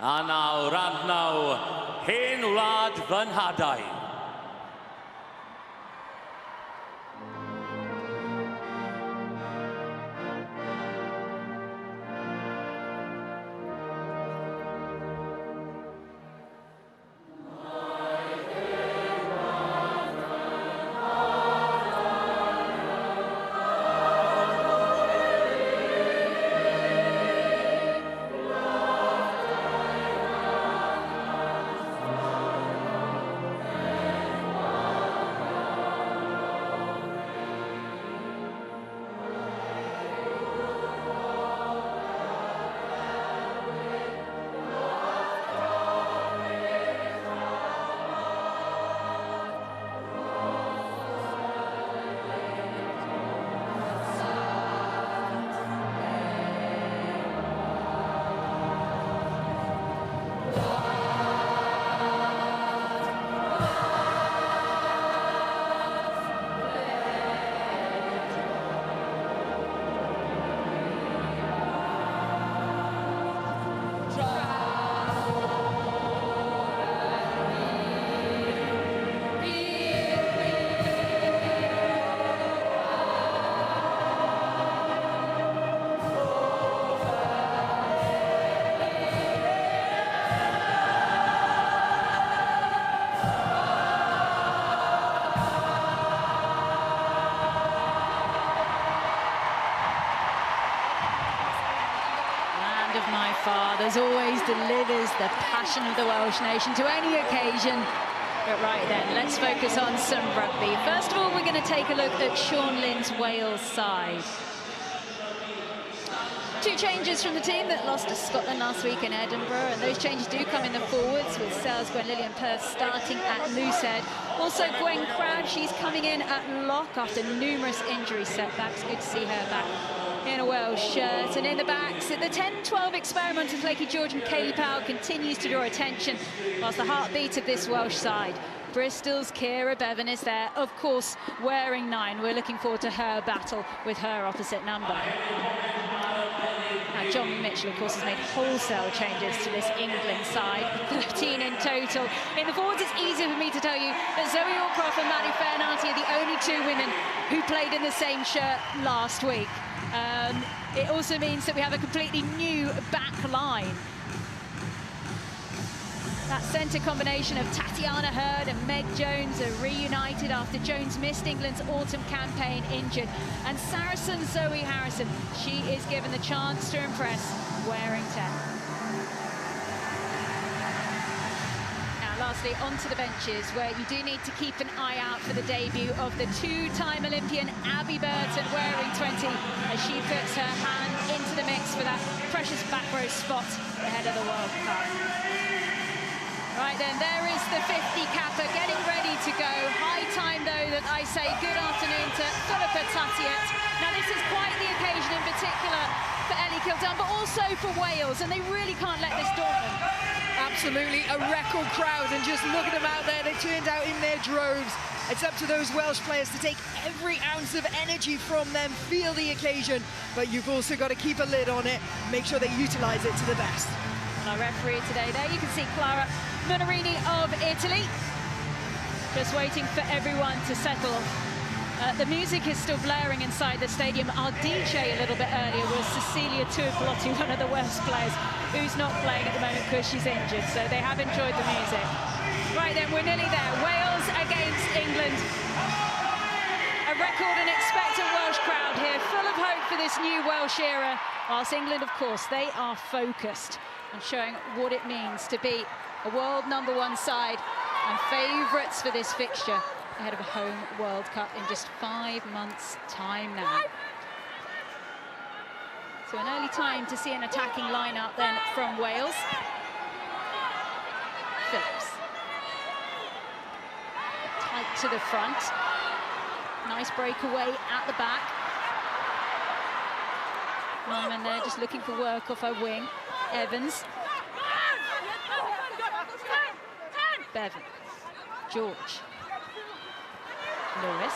A nawr, hen wlad fy nhadau. Of my fathers always delivers the passion of the Welsh nation to any occasion. But right then, let's focus on some rugby. First of all, we're going to take a look at Sean Lynn's Wales side. Two changes from the team that lost to Scotland last week in Edinburgh, and those changes do come in the forwards, with Sales, Gwen Lillian Perth starting at loosehead. Also, Gwen Crouch, she's coming in at lock after numerous injury setbacks. Good to see her back in a Welsh shirt. And in the backs, the 10-12 experiment of Lakey George and Kaylee Powell continues to draw attention, whilst the heartbeat of this Welsh side, Bristol's Ciara Bevan, is there, of course, wearing 9. We're looking forward to her battle with her opposite number. Now, John Mitchell, of course, has made wholesale changes to this England side, 13 in total. In the forwards, it's easier for me to tell you that Zoe Allcroft and Maddie Fairnarty are the only 2 women who played in the same shirt last week. It also means that we have a completely new back line. That centre combination of Tatiana Hurd and Meg Jones are reunited after Jones missed England's autumn campaign injured. And Saracen Zoe Harrison, she is given the chance to impress wearing 10. Lastly, onto the benches, where you do need to keep an eye out for the debut of the 2-time Olympian Abby Burton wearing 20, as she puts her hand into the mix for that precious back row spot ahead of the World Cup. Right then, there is the 50 capper getting ready to go. High time, though, that I say good afternoon to Philippa Tatiet. Now, this is quite the occasion in particular for Ellie Kildare, but also for Wales, and they really can't let this daunt them. Absolutely, a record crowd, and just look at them out there. They turned out in their droves. It's up to those Welsh players to take every ounce of energy from them, feel the occasion, but you've also got to keep a lid on it, make sure they utilise it to the best. And our referee today, there you can see Clara Munarini of Italy, just waiting for everyone to settle. The music is still blaring inside the stadium. Our DJ a little bit earlier was Cecilia Tuapolotti, one of the Welsh players, who's not playing at the moment because she's injured, so they have enjoyed the music. Right then, we're nearly there. Wales against England. A record and expectant Welsh crowd here, full of hope for this new Welsh era, whilst England, of course, they are focused on showing what it means to be a world #1 side and favourites for this fixture ahead of a home World Cup in just 5 months' time now. So an early time to see an attacking lineup then from Wales. Phillips. Tight to the front. Nice breakaway at the back. Nyman there just looking for work off her wing. Evans. Bevan. George. Lewis.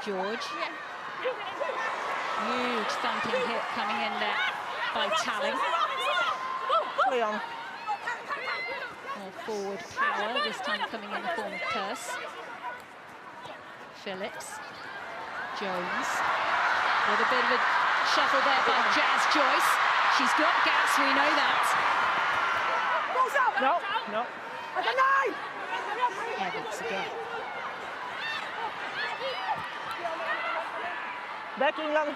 George. Huge thumping hit coming in there by Talling. More forward power, this time coming in the form of Purse. Phillips. Jones. A little bit of a shuffle there by Jazz Joyce. She's got gas, we know that. No. Evans again. Back England.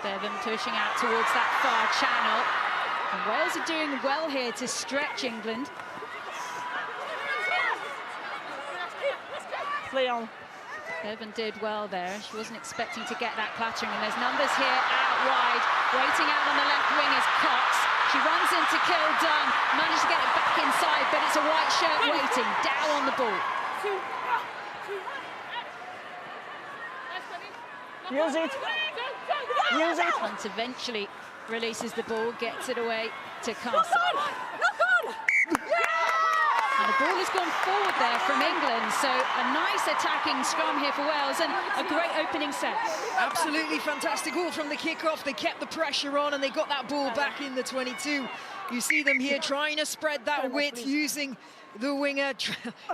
Bevan pushing out towards that far channel. And Wales are doing well here to stretch England. Play on. Bevan did well there. She wasn't expecting to get that clattering. And there's numbers here out wide. Waiting out on the left wing is Cox. She runs into Kill Dunn. Managed to get it back inside, but it's a white shirt waiting. Down on the ball. Use it. Hunt eventually releases the ball, gets it away to Castle. And the ball has gone forward there from England, so a nice attacking scrum here for Wales and a great opening set. Absolutely fantastic all from the kickoff. They kept the pressure on and they got that ball back in the 22. You see them here trying to spread that width using the winger.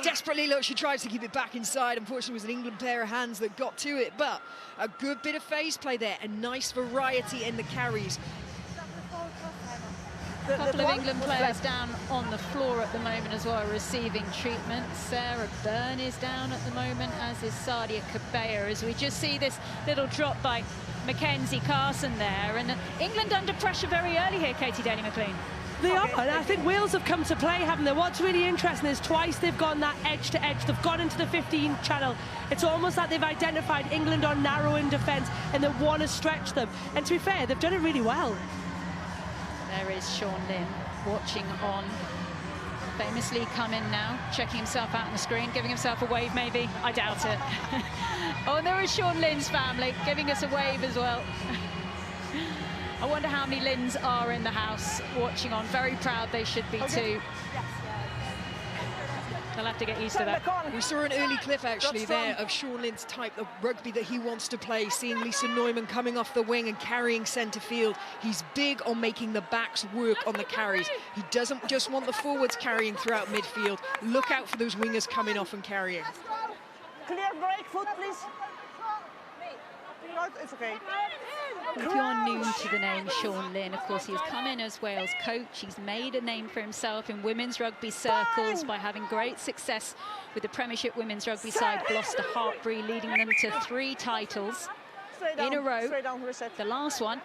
Desperately, look, she tries to keep it back inside. Unfortunately, it was an England pair of hands that got to it, but a good bit of phase play there, a nice variety in the carries. A couple of England players down on the floor at the moment as well, receiving treatment. Sarah Byrne is down at the moment, as is Sadia Kabea, as we just see this little drop by Mackenzie Carson there. And England under pressure very early here, Katie Daly-McLean. They are, and I think Wales have come to play, haven't they? What's really interesting is twice they've gone that edge to edge. They've gone into the 15 channel. It's almost like they've identified England on narrow in defence and they want to stretch them. And to be fair, they've done it really well. There is Sean Lynn watching on. Famously come in now, checking himself out on the screen, giving himself a wave maybe. I doubt it. Oh, and there is Sean Lynn's family giving us a wave as well. I wonder how many Lynns are in the house watching on. Very proud they should be too. They'll have to get used to that. We saw an early clip actually there of Sean Lynn's type of rugby that he wants to play, seeing Lisa Neumann coming off the wing and carrying centre field. He's big on making the backs work on the carries. He doesn't just want the forwards carrying throughout midfield. Look out for those wingers coming off and carrying. Clear break, foot, please. No, it's okay. If you're new to the name Sean Lynn, of course, he has come in as Wales coach. He's made a name for himself in women's rugby circles by having great success with the Premiership women's rugby side, Gloucester Hartbury, leading them to 3 titles in a row. The last one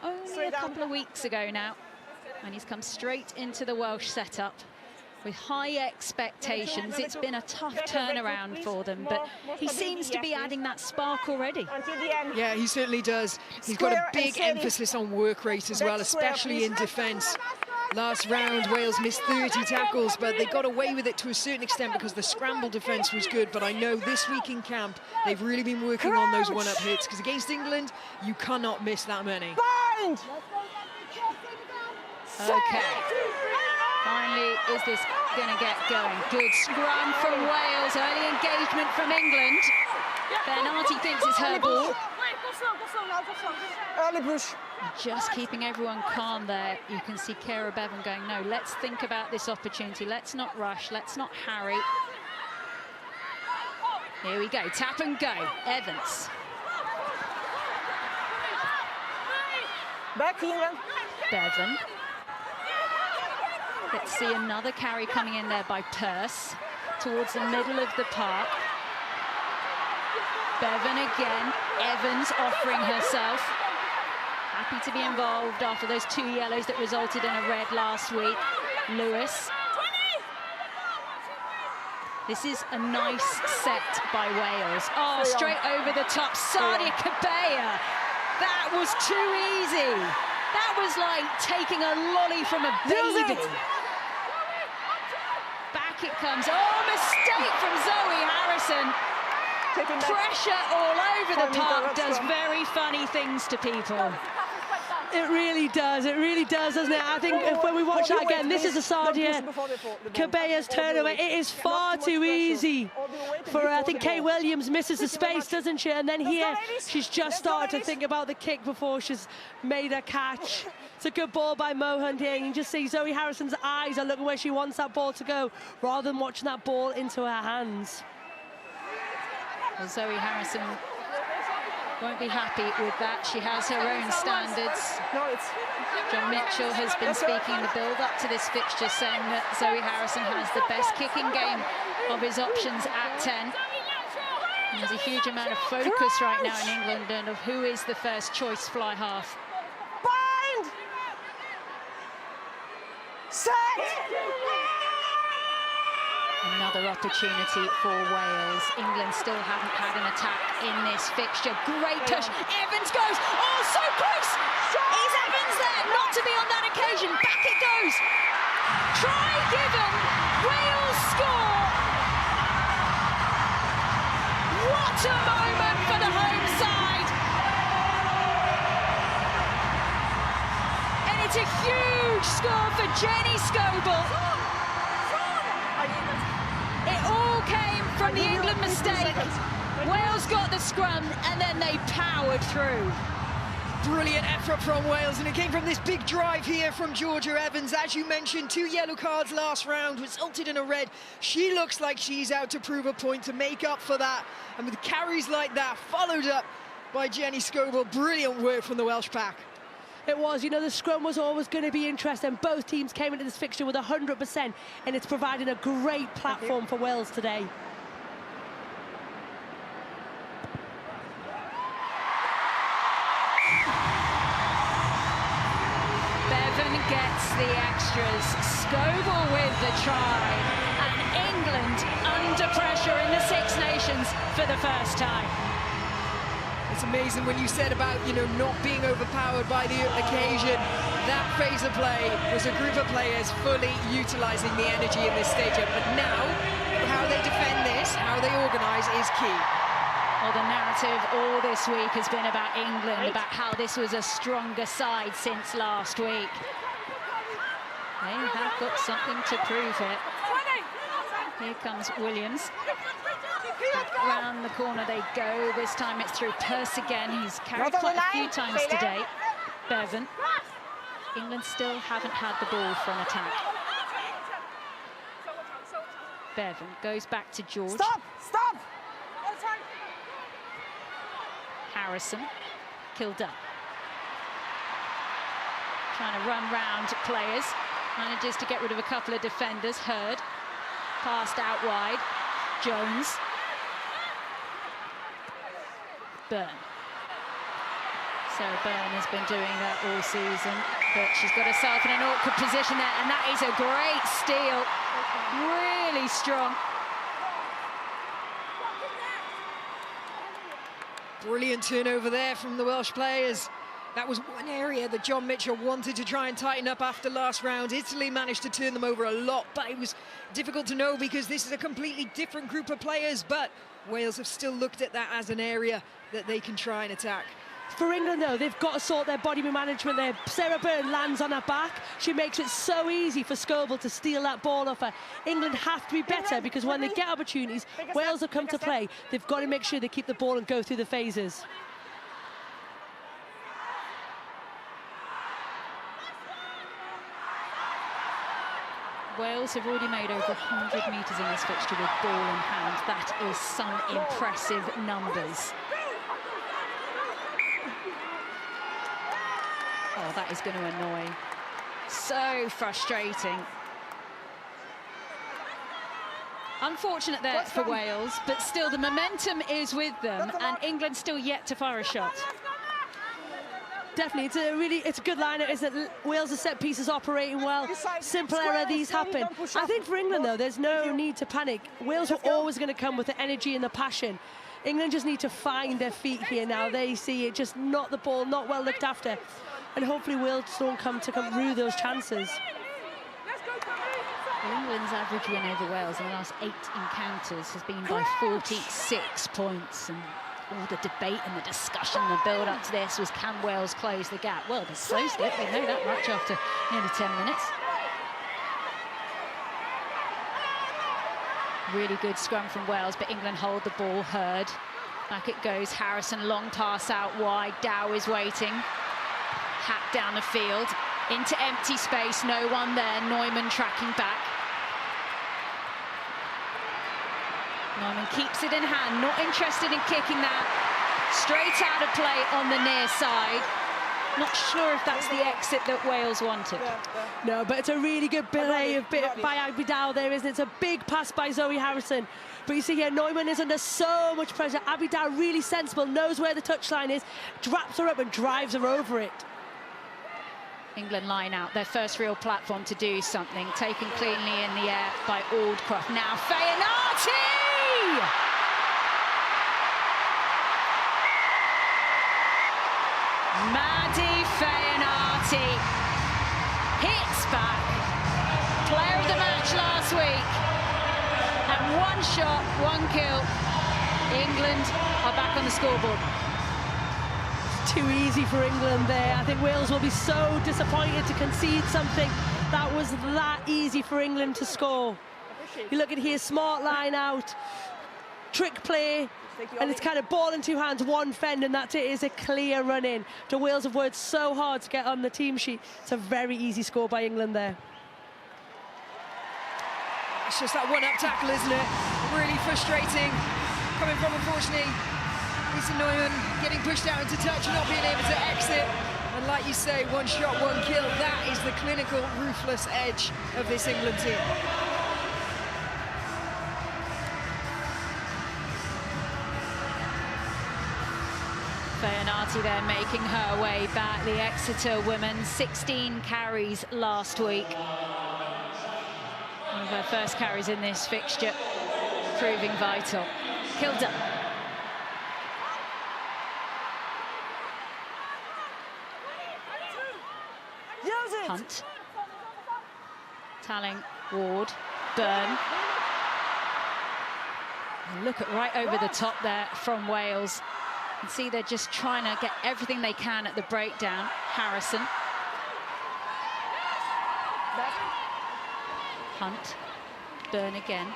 only a couple of weeks ago now. And he's come straight into the Welsh setup with high expectations. It's been a tough turnaround for them, but he seems to be adding that spark already. Yeah, he certainly does. He's got a big emphasis on work rate as well, especially in defence. Last round, Wales missed 30 tackles, but they got away with it to a certain extent because the scramble defence was good. But I know this week in camp, they've really been working on those one-up hits, because against England, you cannot miss that many. Okay. Finally, is this going to get going? Good scrum from Wales. Early engagement from England. Bernardi thinks it's her ball. Early push. Just keeping everyone calm there. You can see Cara Bevan going, no, let's think about this opportunity. Let's not rush. Let's not harry. Here we go. Tap and go. Evans. Back England. Bevan. Let's see another carry coming in there by Purse towards the middle of the park. Bevan again. Evans offering herself. Happy to be involved after those 2 yellows that resulted in a red last week. Lewis. This is a nice set by Wales. Oh, straight over the top. Sadia Kabea. That was too easy. That was like taking a lolly from a baby. Back it comes. Oh, mistake from Zoe Harrison. Pressure all over the park does very funny things to people. It really does, doesn't it? I think when we watch that again, this is a Sadia Cabella's turnover. It is far too easy for, I think Kate Williams misses the space, doesn't she? And then here, she's just started to think about the kick before she's made a catch. It's a good ball by Mohand here. You can just see Zoe Harrison's eyes are looking where she wants that ball to go, rather than watching that ball into her hands. Well, Zoe Harrison won't be happy with that. She has her own standards. John Mitchell has been speaking in the build-up to this fixture, saying that Zoe Harrison has the best kicking game of his options at 10. And there's a huge amount of focus right now in England and of who is the first choice fly half. Bind! Set! Another opportunity for Wales. England still haven't had an attack in this fixture. Great touch. Evans goes. Oh, so close. Is Evans there? Not to be on that occasion. Back it goes. Try given. Wales score. What a moment for the home side. And it's a huge score for Jenny Scoble. It all came from the England mistake. Wales got the scrum and then they powered through. Brilliant effort from Wales, and it came from this big drive here from Georgia Evans. As you mentioned, 2 yellow cards last round, resulted in a red. She looks like she's out to prove a point to make up for that. And with carries like that, followed up by Jenny Scoble, brilliant work from the Welsh pack. It was, you know, the scrum was always going to be interesting. Both teams came into this fixture with 100%, and it's providing a great platform for Wales today. Bevan gets the extras, Scoble with the try, and England under pressure in the Six Nations for the first time. It's amazing when you said about, you know, not being overpowered by the occasion. That phase of play was a group of players fully utilising the energy in this stadium. But now, how they defend this, how they organise is key. Well, the narrative all this week has been about England, about how this was a stronger side since last week. They have got something to prove here. Here comes Williams. Back round the corner they go. This time it's through Pearce again. He's carried quite a few times today. Bevan. England still haven't had the ball for an attack. Bevan goes back to George. Stop! Stop! Harrison. Kilda. Trying to run round players. Manages to get rid of a couple of defenders. Hurd. Passed out wide. Jones. Byrne. Sarah Byrne has been doing that all season, but she's got herself in an awkward position there, and that is a great steal. Really strong. Brilliant turnover there from the Welsh players. That was one area that John Mitchell wanted to try and tighten up after last round. Italy managed to turn them over a lot, but it was difficult to know because this is a completely different group of players. But Wales have still looked at that as an area that they can try and attack. For England, though, they've got to sort their body management there. Sarah Byrne lands on her back. She makes it so easy for Scoble to steal that ball off her. England have to be better because when they get opportunities, Wales have come to play. They've got to make sure they keep the ball and go through the phases. Wales have already made over 100 metres in this fixture with ball in hand. That is some impressive numbers. Oh, that is going to annoy. So frustrating. Unfortunate there for Wales, but still the momentum is with them, and England still yet to fire a shot. Definitely, it's a good lineup, isn't it? Wales' set pieces operating well. Simple error, these happen. I think for England, though, there's no need to panic. Wales are always going to come with the energy and the passion. England just need to find their feet here now. They see it, just not the ball, not well looked after. And hopefully Wales don't come through those chances. England's average win over Wales in the last 8 encounters has been by 46 points. And all the debate and the discussion, the build-up to this was, can Wales close the gap? Well, they closed it. We know that much after nearly 10 minutes. Really good scrum from Wales, but England hold the ball. Hurd. Back it goes. Harrison, long pass out wide. Dow is waiting. Hack down the field. Into empty space. No one there. Neumann tracking back. Neumann keeps it in hand. Not interested in kicking that. Straight out of play on the near side. Not sure if that's the exit that Wales wanted. No, but it's a really good play by Abidal there, isn't it? It's a big pass by Zoe Harrison. But you see here, Neumann is under so much pressure. Abidal really sensible, knows where the touchline is, wraps her up and drives her over it. England line out, their first real platform to do something. Taken cleanly in the air by Aldcroft. Now Feyanati! Maddie Feyanati hits back. Player of the match last week. And one shot, one kill. England are back on the scoreboard. Too easy for England there. I think Wales will be so disappointed to concede something that was that easy for England to score. You look at here, smart line out, trick play, and it's kind of ball in two hands, one fend, and that's it. Is a clear run in. The Wales have worked so hard to get on the team sheet. It's a very easy score by England there. It's just that one-up tackle, isn't it? Really frustrating. Coming from, unfortunately, Lisa Neumann getting pushed out into touch and not being able to exit. And like you say, one shot, one kill. That is the clinical, ruthless edge of this England team. Feyanati there making her way back. The Exeter women, 16 carries last week. One of her first carries in this fixture, proving vital. Kilda. Hunt. Talling, Ward, Byrne. And look at right over the top there from Wales. You can see they're just trying to get everything they can at the breakdown. Harrison. Hunt. Byrne again.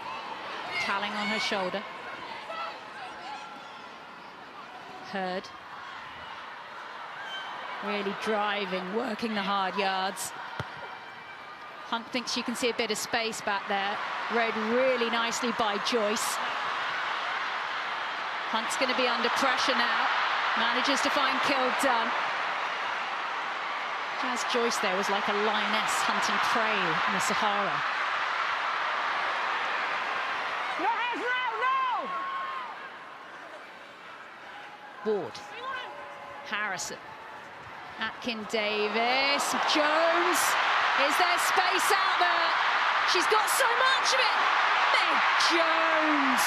Talling on her shoulder. Hurd. Really driving, working the hard yards. Hunt thinks you can see a bit of space back there. Rode really nicely by Joyce. Hunt's going to be under pressure now. Manages to find Kildan. Jazz Joyce there was like a lioness hunting prey in the Sahara. No hands now, no! Ward. Harrison. Atkin Davis. Jones. Is there space out there? She's got so much of it. Meg Jones.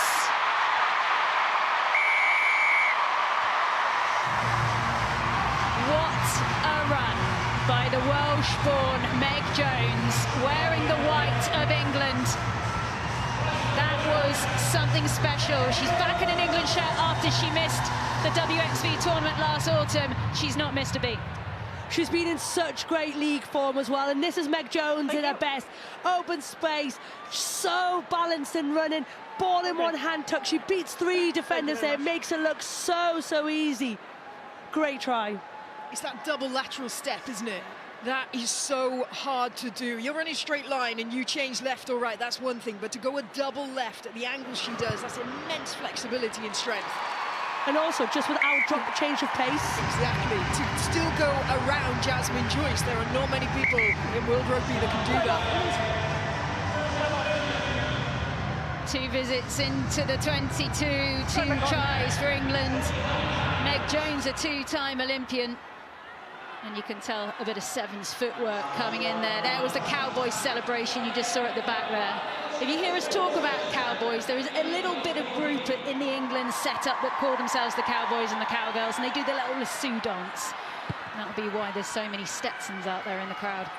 What a run by the Welsh-born Meg Jones, wearing the white of England. That was something special. She's back in an England shirt after she missed the WXV tournament last autumn. She's not missed a beat. She's been in such great league form as well, and this is Meg Jones in her best. Open space, so balanced and running, ball in one hand tuck. She beats three defenders there, makes it look so easy. Great try. It's that double lateral step, isn't it? That is so hard to do. You're running straight line and you change left or right, that's one thing, but to go a double left at the angle she does, that's immense flexibility and strength. And also, just without change of pace. Exactly. To still go around Jasmine Joyce, there are not many people in World Rugby that can do that. 2 visits into the 22, 2 tries for England. Meg Jones, a 2-time Olympian. And you can tell a bit of Sevens footwork coming in there. There was the Cowboys celebration you just saw at the back there. If you hear us talk about Cowboys, there is a little bit of group in the England setup that call themselves the Cowboys and the Cowgirls, and they do the little lasso dance. And that'll be why there's so many Stetsons out there in the crowd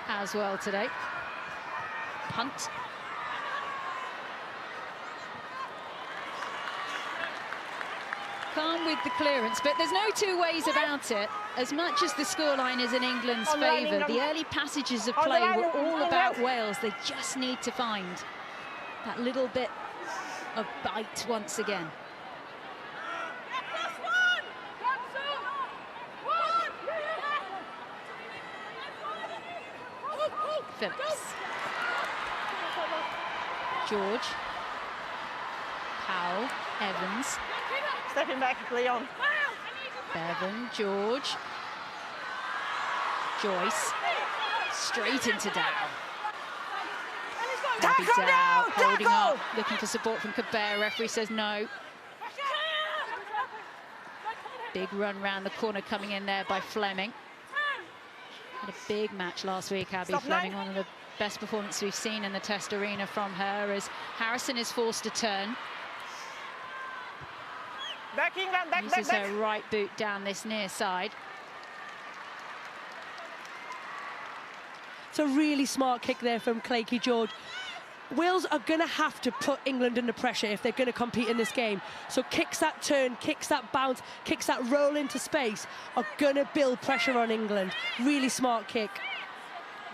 as well today. Hunt. calm with the clearance, but there's no two ways about it. As much as the scoreline is in England's favour, the early passages of play were all about Wales. They just need to find that little bit of bite once again. Phillips. George. Powell. Evans. Stepping back, Leon. Bevan. George. Joyce. Straight into Dow. Abby Dow holding up, looking for support from Cabert. Referee says no. Big run round the corner coming in there by Fleming. Had a big match last week, Abby Fleming, one of the best performances we've seen in the Test arena from her, as Harrison is forced to turn. Back, England, back, Uses her right boot down this near side. It's a really smart kick there from Claykie George. Wales are going to have to put England under pressure if they're going to compete in this game. So kicks that turn, kicks that bounce, kicks that roll into space are going to build pressure on England. Really smart kick.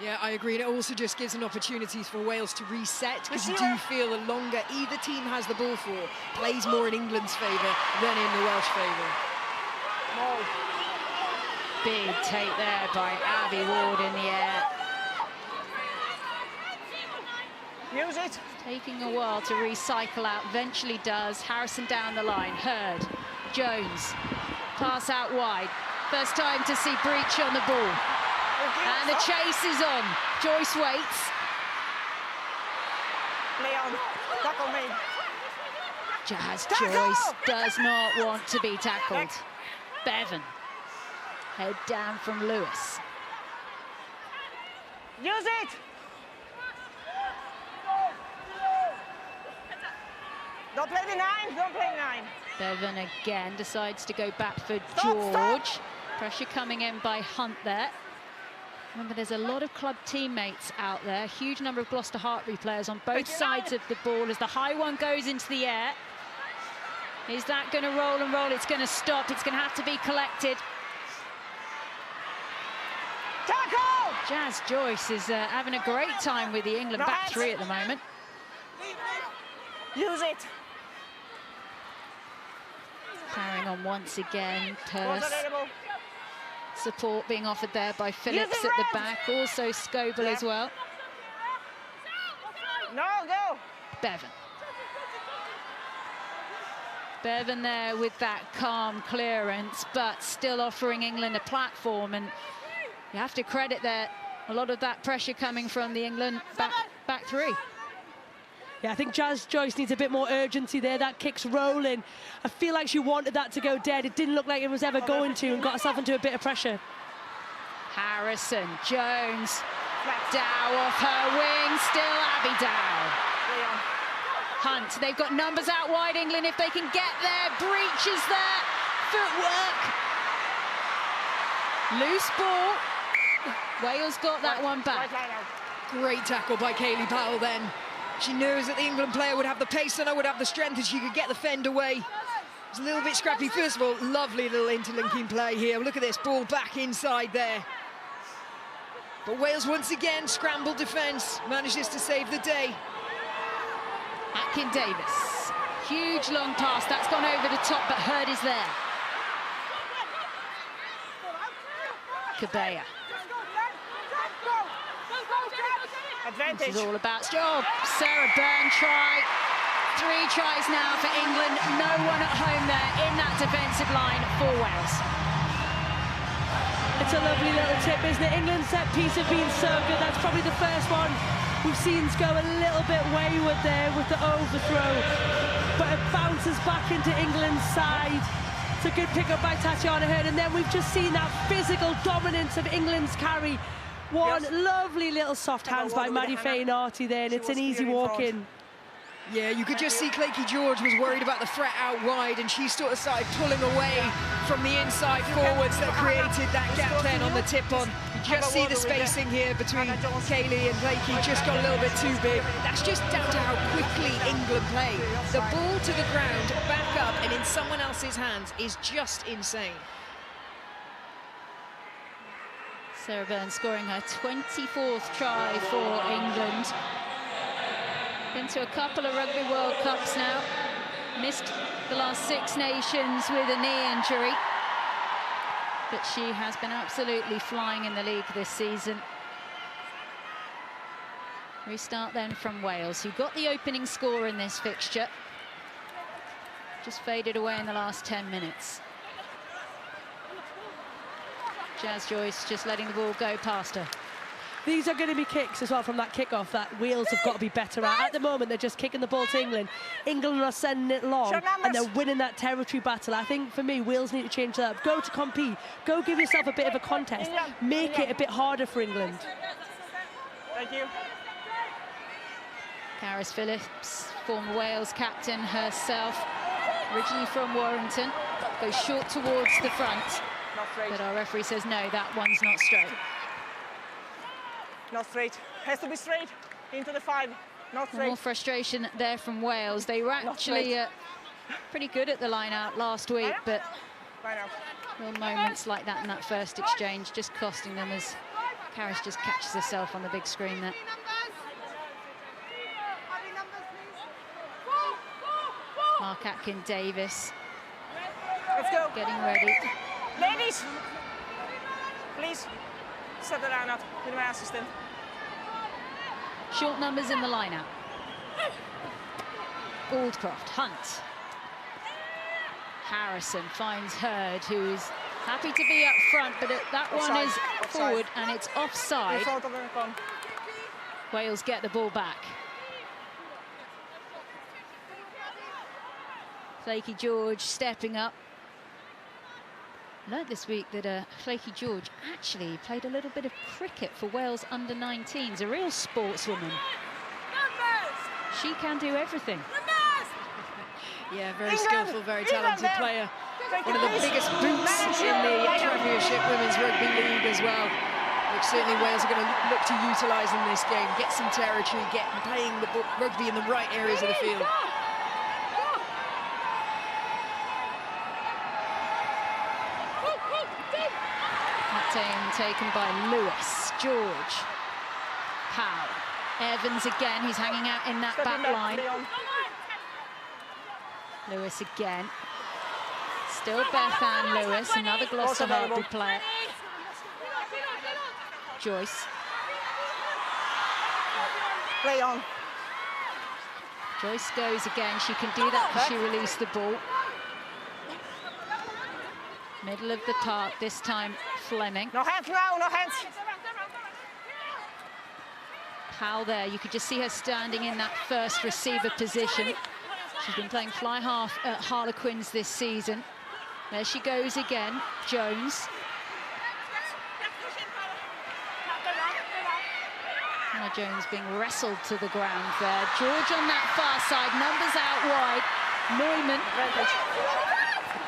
Yeah, I agree. And it also just gives an opportunity for Wales to reset, because you do feel the longer either team has the ball for, plays more in England's favour than in the Welsh favour. Big take there by Abby Ward in the air. Use it. Taking a while to recycle out, eventually does. Harrison down the line, Hurd, Jones, pass out wide. First time to see Breach on the ball. And the chase is on. Joyce waits. Leon, tackle me. Jazz Joyce does not want to be tackled. Bevan, head down from Lewis. Use it. Don't play the 9, don't play 9. Bevan again decides to go back for George. Pressure coming in by Hunt there. Remember, there's a lot of club teammates out there. Huge number of Gloucester Hartbury players on both sides of the ball as the high one goes into the air. Is that going to roll and roll? It's going to stop. It's going to have to be collected. Tackle! Jazz Joyce is having a great time with the England back three at the moment. Use it. Carrying on once again. Purse. Support being offered there by Phillips at the back. Also Scoble as well. No, go. Bevan. Bevan there with that calm clearance, but still offering England a platform. And you have to credit that a lot of that pressure coming from the England back three. Yeah, I think Jazz Joyce needs a bit more urgency there. That kick's rolling. I feel like she wanted that to go dead. It didn't look like it was ever going to, and got herself into a bit of pressure. Harrison, Jones, Dow off her wing, still Abby Dow. Hunt, they've got numbers out wide, England, if they can get there. Breach is there, footwork. Loose ball. Wales got that one back. Great tackle by Kayleigh Powell then. She knows that the England player would have the pace and I would have the strength, and she could get the fend away. It's a little bit scrappy. First of all, lovely little interlinking play here. Look at this, ball back inside there. But Wales once again, scrambled defence, manages to save the day. Atkin Davis, huge long pass, that's gone over the top, but Hurd is there. Cabella. Advantage. This is all about job. Sarah Byrne try. 3 tries now for England. No one at home there in that defensive line for Wales. It's a lovely little tip, isn't it? England's set piece have been so good. That's probably the first one we've seen go a little bit wayward there with the overthrow. But it bounces back into England's side. It's a good pick-up by Tatiana Hurd. And then we've just seen that physical dominance of England's carry. One lovely little soft hands by Maddie Faye-Narty there, and it's an easy walk in. Yeah, you could just see Claky George was worried about the threat out wide, and she sort of started pulling away from the inside forwards that created that gap then on the tip-on. You just see the spacing here between Kaylee and Claky just got a little bit too big. That's just down to how quickly England play. The ball to the ground, back up, and in someone else's hands is just insane. Sarah Byrne scoring her 24th try for England. Been to a couple of Rugby World Cups now. Missed the last Six Nations with a knee injury. But she has been absolutely flying in the league this season. Restart then from Wales, who got the opening score in this fixture. Just faded away in the last 10 minutes. Jazz Joyce just letting the ball go past her. These are going to be kicks as well from that kickoff that Wales have got to be better at. At the moment, they're just kicking the ball to England. England are sending it long, and they're winning that territory battle. I think, for me, Wales need to change that up. Go to compete. Go give yourself a bit of a contest. Make it a bit harder for England. Thank you. Karis Phillips, former Wales captain herself, originally from Warrington, goes short towards the front. But our referee says, no, that one's not straight. Not straight. Has to be straight. Into the 5. Not straight. More frustration there from Wales. They were actually pretty good at the line out last week, but real moments like that in that first exchange just costing them as Karis just catches herself on the big screen there. Mark Atkin-Davis. Let's go. Getting ready. Ladies, please set the line up with my assistant. Short numbers in the line-out. Aldcroft, Hunt. Harrison finds Hurd, who's happy to be up front, but that one is forward and it's offside. Wales get the ball back. Flaky George stepping up. I learned this week that Flaky George actually played a little bit of cricket for Wales under-19s, a real sportswoman. She can do everything. Yeah, very skillful, very talented player. One of the biggest boots in the Premiership Women's Rugby League as well, which certainly Wales are going to look to utilise in this game. Get some territory, playing the rugby in the right areas of the field. Taken by Lewis, George, Powell, Evans again, he's hanging out in that back line. Lewis again. Still Beth Ann Lewis, another Gloucester Hartlepool player. Joyce. Play on. Joyce goes again, she can do that because she released the ball. Middle of the park, this time Fleming. No hands now, no hands. Powell there, you could just see her standing in that first receiver position. She's been playing fly half at Harlequins this season. There she goes again, Jones. Hannah Jones being wrestled to the ground there. George on that far side, numbers out wide. Neumann.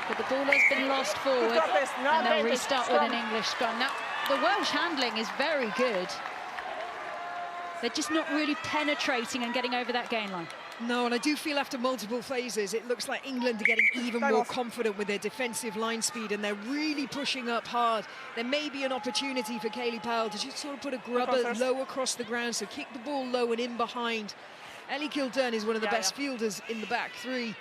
But the ball has been lost forward, and they'll restart with an English scrum. Now, the Welsh handling is very good. They're just not really penetrating and getting over that gain line. No, and I do feel after multiple phases, it looks like England are getting even more confident with their defensive line speed, and they're really pushing up hard. There may be an opportunity for Kaylee Powell to just sort of put a grubber low across the ground, so kick the ball low and in behind. Ellie Kildern is one of the best fielders in the back three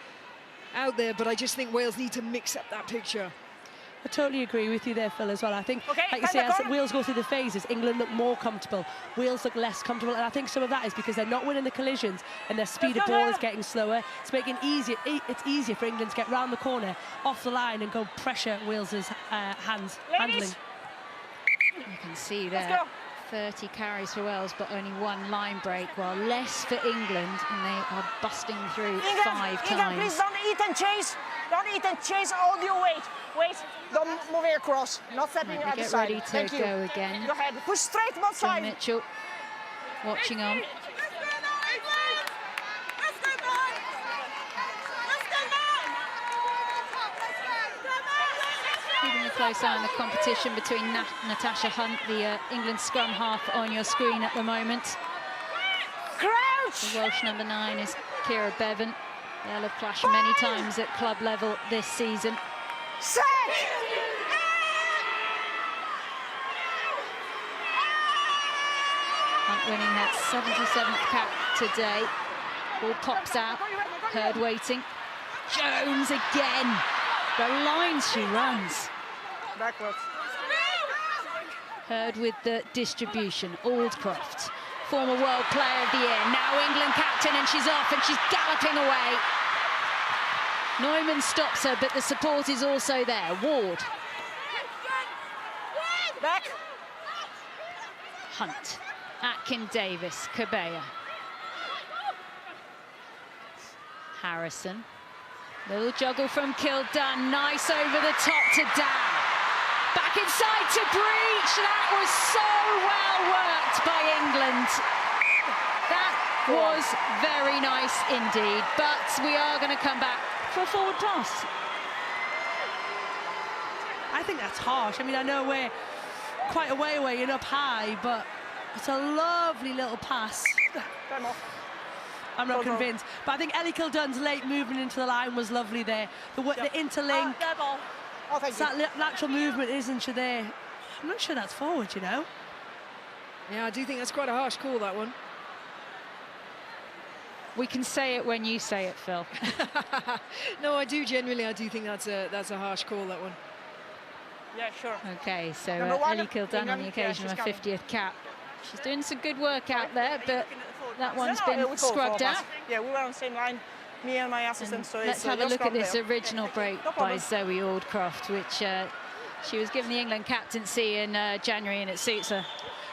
out there, but I just think Wales need to mix up that picture. I totally agree with you there, Phil, as well. I think, like you say, as Wales go through the phases, England look more comfortable, Wales look less comfortable, and I think some of that is because they're not winning the collisions and their speed of ball is getting slower. It's making it's easier for England to get round the corner, off the line, and go pressure Wales's handling. You can see there, 30 carries for Wales, but only one line break, while less for England, and they are busting through 5 times. England, please don't eat and chase. Don't eat and chase all your weight. Wait, don't move it across. Not stepping at the side. Get ready to go again. Go ahead, push straight both sides. Mitchell watching on. close eye on the competition between Natasha Hunt, the England scrum half, on your screen at the moment. Crouch! The Welsh number 9 is Kira Bevan. They'll have clashed many times at club level this season. Set! Hunt winning that 77th cap today. Ball pops out, Hurd waiting. Jones again. The lines she runs. Backwards. Hurd with the distribution. Aldcroft, former World Player of the Year, now England captain, and she's off and she's galloping away. Neumann stops her, but the support is also there. Ward. Back. Hunt. Atkin Davis. Cabella. Harrison. Little juggle from Kildunn. Nice over the top to Dan. Back inside to Breach. That was so well worked by England. That was very nice indeed. But we are going to come back for a forward pass. I think that's harsh. I mean, I know we're quite a way away and up high, but it's a lovely little pass. Time off. I'm not convinced. But I think Ellie Kildunn's late movement into the line was lovely there. The interlink. It's that lateral movement, isn't she, there? I'm not sure that's forward, you know. Yeah, I do think that's quite a harsh call, that one. We can say it when you say it, Phil. No, I do genuinely. I do think that's a harsh call, that one. Yeah, sure. Okay, so Number Ellie Kildunn on the occasion of her 50th cap. She's doing some good work out there, but that one's been scrubbed out. Yeah, we were on the same line, me and my assistant. So let's have a look at this original break by Zoe Aldcroft, which she was given the England captaincy in January, and it suits her.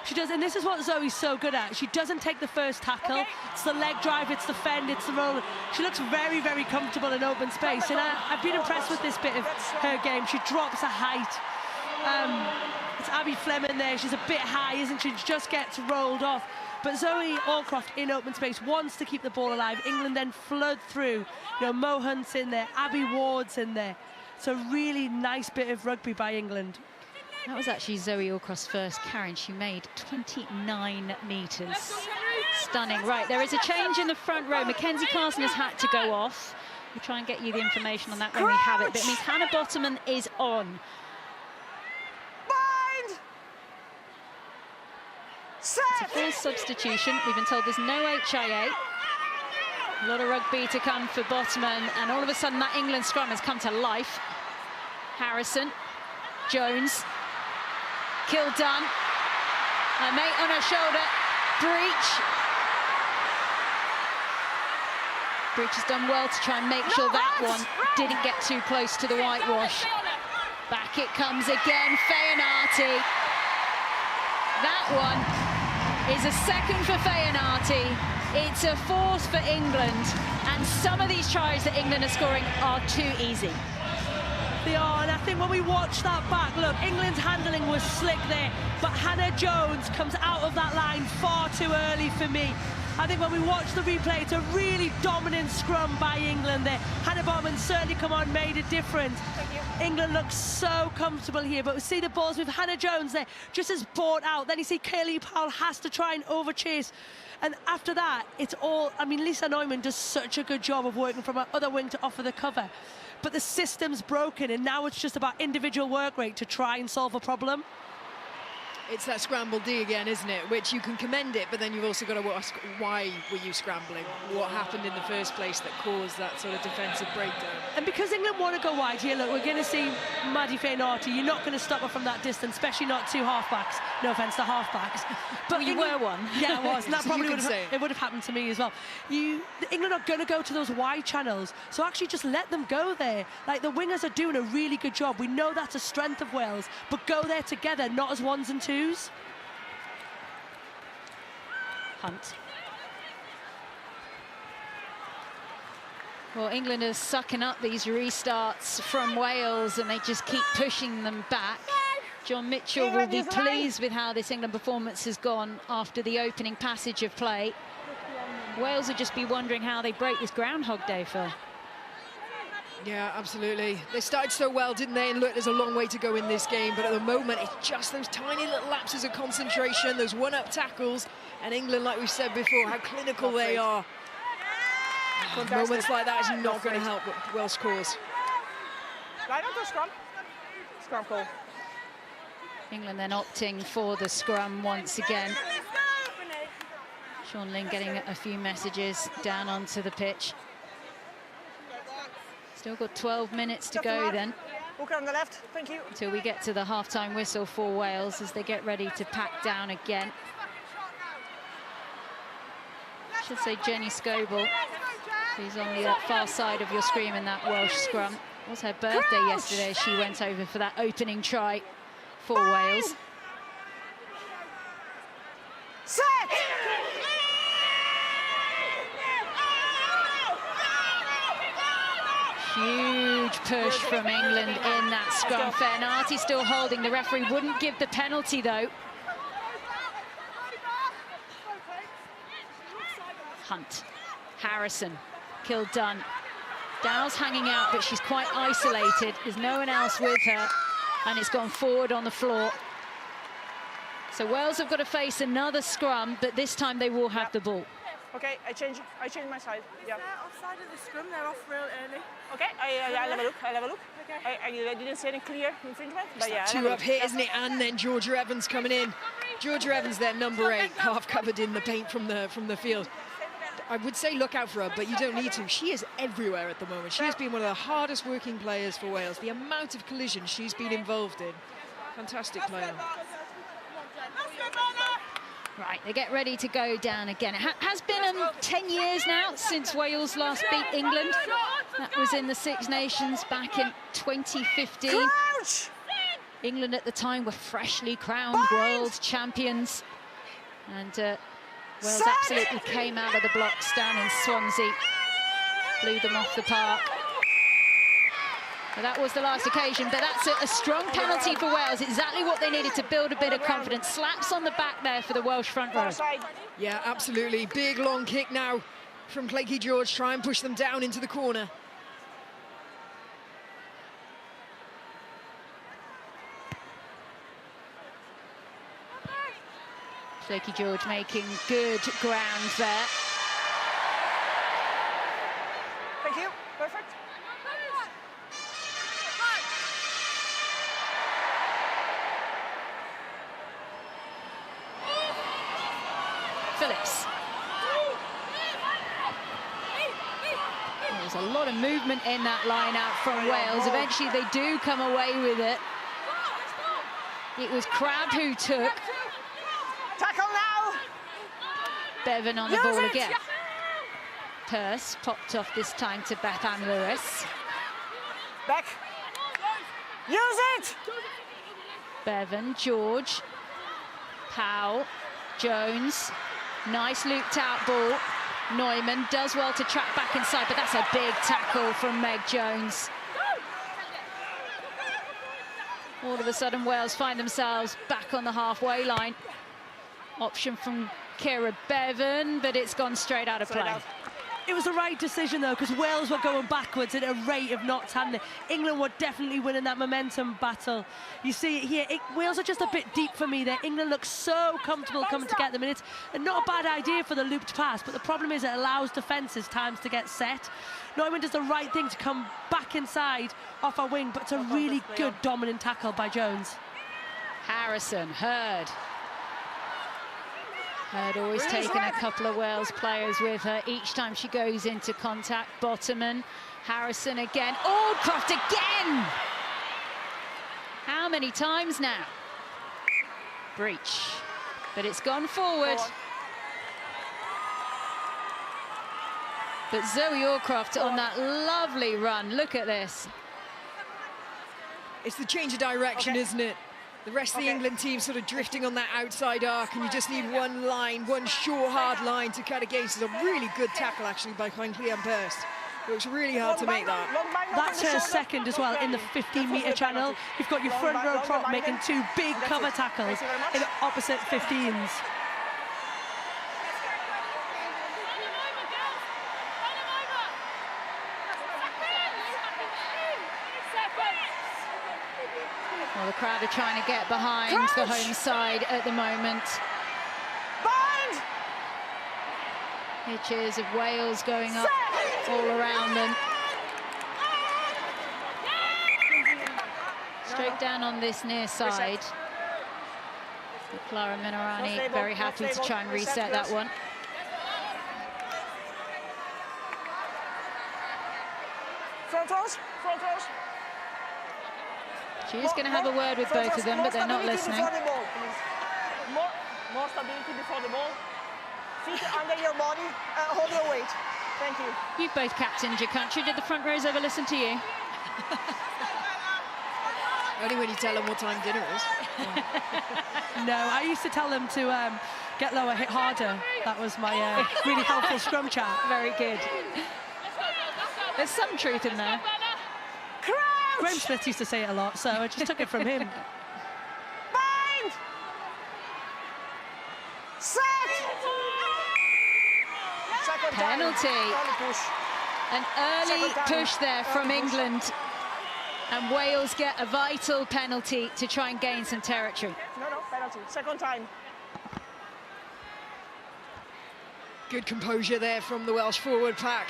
She does, and this is what Zoe's so good at. She doesn't take the first tackle. It's the leg drive, it's the fend, it's the roll. She looks very, very comfortable in open space, and I've been impressed with this bit of her game. She drops a height. It's Abby Fleming there. She's a bit high, isn't she? She just gets rolled off. But Zoe Aldcroft in open space wants to keep the ball alive. England then flood through. You know, Mo Hunt's in there, Abby Ward's in there. It's a really nice bit of rugby by England. That was actually Zoe Aldcroft's first carry, and she made 29 metres. Stunning. Right, there is a change in the front row. Mackenzie Carson has had to go off. We'll try and get you the information on that when we have it. But it means Hannah Bottoman is on. Bind! Set! It's a full substitution. We've been told there's no HIA. A lot of rugby to come for Bottoman, and all of a sudden that England scrum has come to life. Harrison, Jones, Kildunn, her mate on her shoulder, Breach. Breach has done well to try and make sure that one didn't get too close to the whitewash. Back it comes again, Feyanati. That one is a second for Feyanati. It's a fourth for England, and some of these tries that England are scoring are too easy. They are, and I think when we watch that back, look, England's handling was slick there, but Hannah Jones comes out of that line far too early for me. I think when we watch the replay, it's a really dominant scrum by England there. Hannah Bottoman certainly come on, made a difference. England looks so comfortable here, but we see the balls with Hannah Jones there, just as bought out. Then you see Kaylee Powell has to try and overchase. And after that, it's all, I mean, Lisa Neumann does such a good job of working from her other wing to offer the cover. But the system's broken, and now it's just about individual work rate to try and solve a problem. It's that scramble D again, isn't it? Which you can commend it, but then you've also got to ask, why were you scrambling? What happened in the first place that caused that sort of defensive breakdown? And because England want to go wide here, look, we're going to see Maddie Feyanati. You're not going to stop her from that distance, especially not two halfbacks. No offence to halfbacks. But you were one. Yeah, I was. And that probably would have happened to me as well. England are going to go to those wide channels, so actually just let them go there. Like, the wingers are doing a really good job. We know that's a strength of Wales, but go there together, not as ones and twos. Hunt. Well, England are sucking up these restarts from Wales, and they just keep pushing them back. John Mitchell will be pleased with how this England performance has gone after the opening passage of play. Wales will just be wondering how they break this Groundhog Day, Phil. Yeah, absolutely. They started so well, didn't they? And look, there's a long way to go in this game, but at the moment, it's just those tiny little lapses of concentration, those one-up tackles, and England, like we've said before, how clinical they are. Moments like that is not going to help Welsh cause. Right onto scrum. Scrum call. England then opting for the scrum once again. Sean Lynn getting a few messages down onto the pitch. Still got 12 minutes to go then. Hooker on the left, thank you. Until we get to the half-time whistle for Wales as they get ready to pack down again. I should say Jenny Scoble, who's on the far side of your screen in that Welsh scrum. It was her birthday yesterday. She went over for that opening try for Wales. Set! Huge push from England in that scrum. Fernati still holding. The referee wouldn't give the penalty, though. Hunt, Harrison, Kildunn. Dow's hanging out, but she's quite isolated. There's no one else with her, and it's gone forward on the floor. So Wales have got to face another scrum, but this time they will have the ball. Okay, I change my side. Yeah. They're offside of the scrum, they're off real early. Okay, I'll have a look. I'll have a look. Okay. I didn't see any clear infringement, but yeah. Two up here, isn't it? And then Georgia Evans coming in. Georgia Evans, their number 8, half covered in the paint from the field. I would say look out for her, but you don't need to. She is everywhere at the moment. She has been one of the hardest working players for Wales. The amount of collisions she's been involved in. Fantastic player. Right, they get ready to go down again. It has been 10 years now since Wales last beat England. That was in the Six Nations back in 2015. Crouch! England at the time were freshly crowned world champions. And Wales absolutely came out of the blocks down in Swansea. Blew them off the park. But that was the last occasion, but that's a strong penalty for Wales. Exactly what they needed to build a bit of confidence. Slaps on the back there for the Welsh front row. Yeah, absolutely. Big, long kick now from Claykie George. Try and push them down into the corner. Claykie George making good ground there. Thank you. Perfect. Phillips. There's a lot of movement in that line out from Wales. Eventually they do come away with it. It was Crabb who took. Tackle now! Bevan on the ball again. Pearce popped off this time to Beth Ann Lewis. Back. Use it! Bevan, George, Powell, Jones. Nice looped out ball. Neumann does well to track back inside, but that's a big tackle from Meg Jones. All of a sudden, Wales find themselves back on the halfway line. Option from Kira Bevan, but it's gone straight out of play. It was the right decision, though, because Wales were going backwards at a rate of knots, hadn't they? England were definitely winning that momentum battle. You see it here. Wales are just a bit deep for me there. England looks so comfortable coming to get them, and it's not a bad idea for the looped pass, but the problem is it allows defences times to get set. Neumann does the right thing to come back inside off our wing, but it's a really good dominant tackle by Jones. Harrison, Hurd always taken a couple of Wales players with her each time she goes into contact. Bottoman, Harrison again, Aldcroft again! How many times now? Breach, but it's gone forward. But Zoe Aldcroft on that lovely run, look at this. It's the change of direction, isn't it? The rest of the England team sort of drifting on that outside arc, and you just need one line, one short, hard line to cut against. It's a really good tackle, actually, by Clean Pearce. It was really hard to make that. That's her second as well in the 15-metre channel. You've got your front row prop making two big cover tackles in opposite 15s. Well, the crowd are trying to get behind the home side at the moment. Bind! Here cheers of Wales going up all around them. Straight down on this near side. Clara Minarani very happy to try and reset that one. Front toes, front toes. She is going to have a word with both of them, but they're not listening. More stability before the ball. Feet under your body, hold your weight. Thank you. You both captained your country. Did the front rows ever listen to you? Only when you tell them what time dinner is. No, I used to tell them to get lower, hit harder. That was my really helpful scrum chat. Very good. There's some truth in there. Graham Smith used to say it a lot, so I just took it from him. Bind! Set! Second Penalty. Push. An early push there from England. And Wales get a vital penalty to try and gain some territory. No, penalty. Second time. Good composure there from the Welsh forward pack.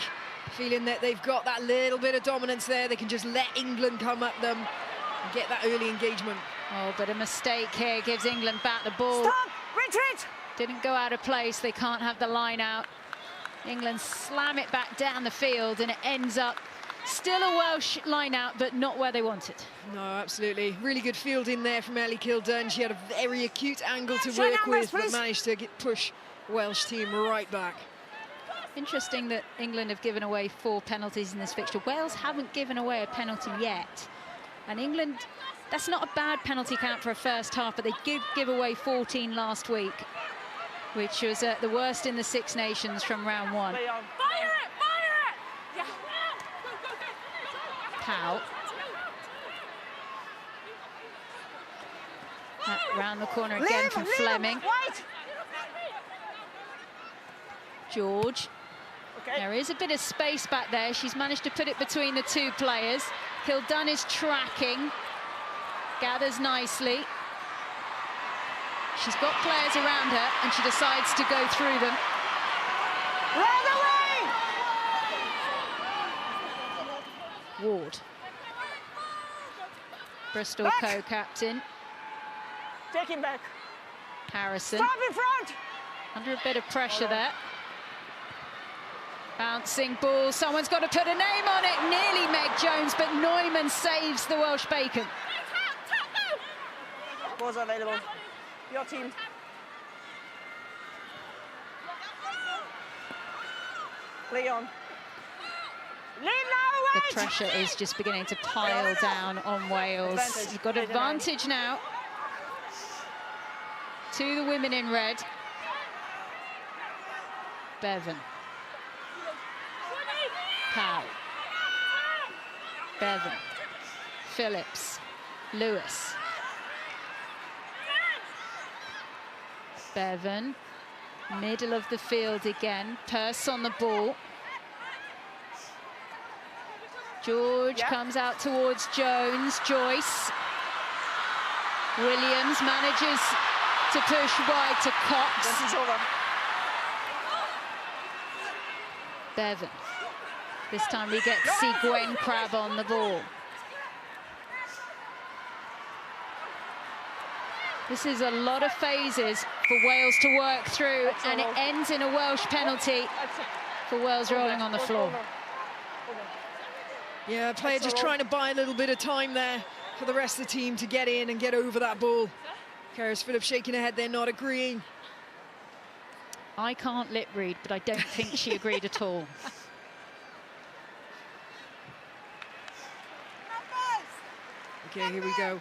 Feeling that they've got that little bit of dominance there. They can just let England come at them and get that early engagement. Oh, but a mistake here gives England back the ball. Stop! Retreat! Didn't go out of place. They can't have the line out. England slam it back down the field, and it ends up still a Welsh line out, but not where they wanted. No, absolutely. Really good fielding there from Ellie Kildunn. She had a very acute angle to work with, but managed to push Welsh team right back. Interesting that England have given away 4 penalties in this fixture. Wales haven't given away a penalty yet. And England, that's not a bad penalty count for a first half, but they did give away 14 last week, which was the worst in the Six Nations from round 1. Fire it! Yeah. Powell. Round the corner again from Fleming. White. George. Okay. There is a bit of space back there. She's managed to put it between the 2 players. Kildunn is tracking. Gathers nicely. She's got players around her, and she decides to go through them. Run away! Ward. Bristol Back. co-captain. Take him back. Harrison. Stop in front! Under a bit of pressure there. Bouncing ball, someone's got to put a name on it. Nearly Meg Jones, but Neumann saves the Welsh bacon. Balls available. Your team. Play on. Leave now, The wait! pressure is just beginning to pile down on Wales. Advantage. You've got advantage now. To the women in red. Bevan. Powell. Bevan. Phillips. Lewis. Bevan. Middle of the field again. Purse on the ball. George comes out towards Jones. Joyce. Williams manages to push wide to Cox. This is over. Bevan. This time we get to see Gwen Crabb on the ball. This is a lot of phases for Wales to work through, and it ends in a Welsh penalty for Wales rolling on the floor. Yeah, player just trying to buy a little bit of time there for the rest of the team to get in and get over that ball. Karis Phillips shaking her head there, not agreeing. I can't lip read, but I don't think she agreed at all. Okay, here we go.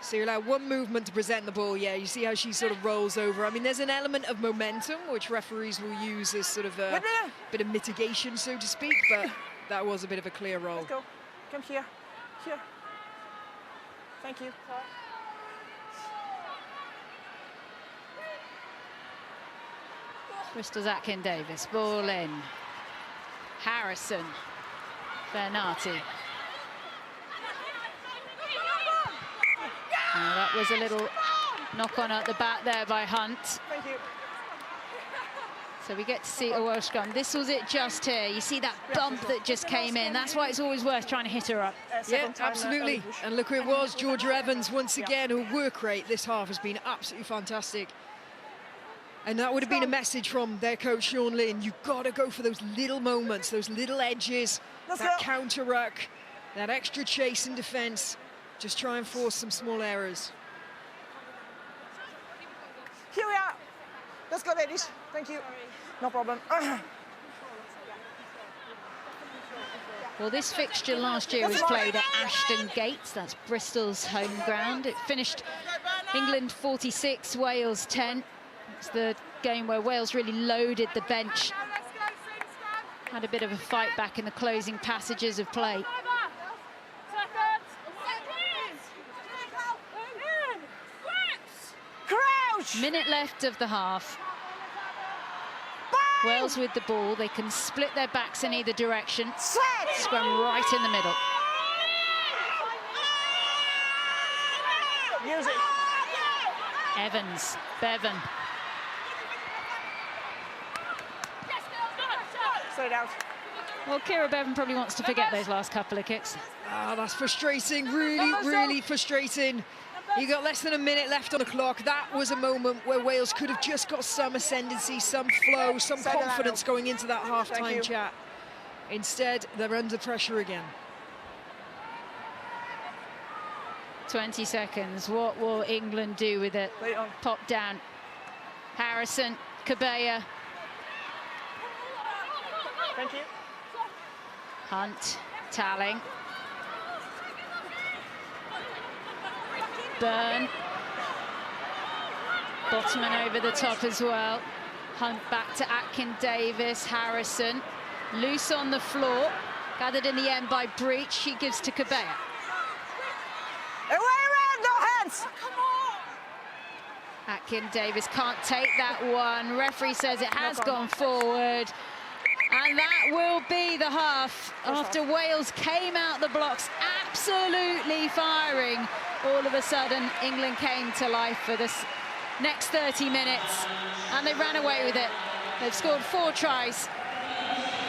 So you're allowed 1 movement to present the ball. Yeah, you see how she sort of rolls over. I mean, there's an element of momentum, which referees will use as sort of a bit of mitigation, so to speak, but that was a bit of a clear roll. Let's go. Come here. Here. Thank you. Bristol's Atkin Davis, ball in. Harrison. Bernati. That was a little knock-on at the back there by Hunt. Thank you. So we get to see a Welsh scrum. This was it just here. You see that bump that just came in. That's why it's always worth trying to hit her up. Yeah, absolutely. And look who it was, Georgia Evans, once again. Her work rate this half has been absolutely fantastic. And that would have been a message from their coach, Sean Lynn. You've got to go for those little moments, those little edges, that counter-ruck, that extra chase in defence. Just try and force some small errors. Here we are. Let's go, ladies. Thank you. No problem. Well, this fixture last year was played at Ashton Gates. That's Bristol's home ground. It finished England 46, Wales 10. It's the game where Wales really loaded the bench. Had a bit of a fight back in the closing passages of play. Crouch! Minute left of the half. Wales with the ball. They can split their backs in either direction. Set! Scrum right in the middle. Music. Evans, Bevan. Straight out. Well, Kira Bevan probably wants to forget those last couple of kicks. Ah, that's frustrating, really frustrating. You got less than a minute left on the clock. That was a moment where Wales could have just got some ascendancy, some flow, some confidence going into that half-time chat. Instead, they're under pressure again. 20 seconds. What will England do with it? Pop down. Harrison, Cabella. Thank you. Hunt, Talling. Byrne. Bottoman over the top as well. Hunt back to Atkin-Davis, Harrison. Loose on the floor. Gathered in the end by Breach. He gives to Cabella. Away, around, no hands! Atkin-Davis can't take that one. Referee says it has gone forward. And that will be the half after Wales came out the blocks absolutely firing. All of a sudden, England came to life for this next 30 minutes, and they ran away with it. They've scored 4 tries,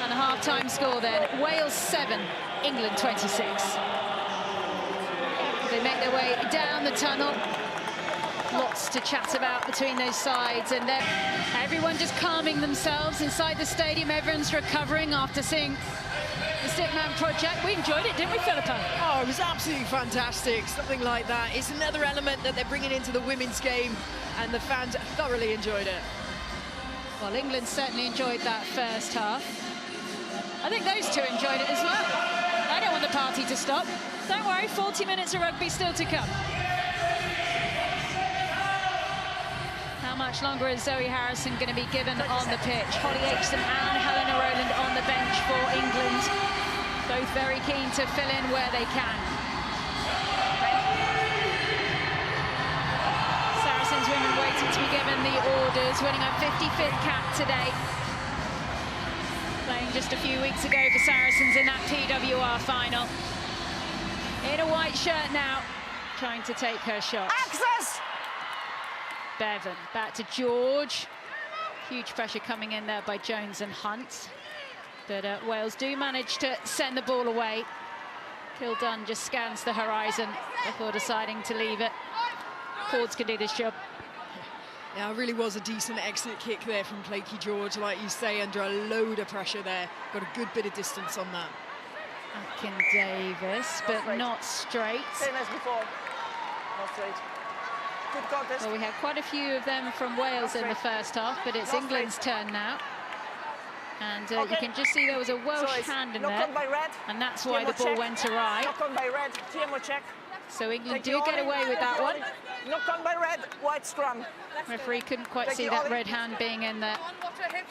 and the half-time score then, Wales 7, England 26. They make their way down the tunnel. Lots to chat about between those sides, and then everyone just calming themselves inside the stadium. Everyone's recovering after seeing the Stickman project. We enjoyed it, didn't we, Philippa? Oh, it was absolutely fantastic. Something like that. It's another element that they're bringing into the women's game, and the fans thoroughly enjoyed it. Well, England certainly enjoyed that first half. I think those two enjoyed it as well. I don't want the party to stop. Don't worry, 40 minutes of rugby still to come. How much longer is Zoe Harrison going to be given on the pitch? Holly Aitchison and Helena Rowland on the bench for England. Both very keen to fill in where they can. Saracens women waiting to be given the orders, winning a 55th cap today. Playing just a few weeks ago for Saracens in that PWR final. In a white shirt now, trying to take her shot. Access! Bevan, back to George. Huge pressure coming in there by Jones and Hunt. But Wales do manage to send the ball away. Kildunn just scans the horizon before deciding to leave it. Cords can do this job. Yeah, it really was a decent exit kick there from Blakey George, like you say, under a load of pressure there. Got a good bit of distance on that. Atkin-Davis, but not straight. Same as before. Not straight. Good contest. Well, we had quite a few of them from Wales in the first half, but it's England's turn now. And you can just see there was a Welsh hand in there, by red. and that's why the ball went awry. Knock on by red, TMO check. So England do get away with that one. Knock on by red, white scrum. Referee couldn't quite see that red hand being in there.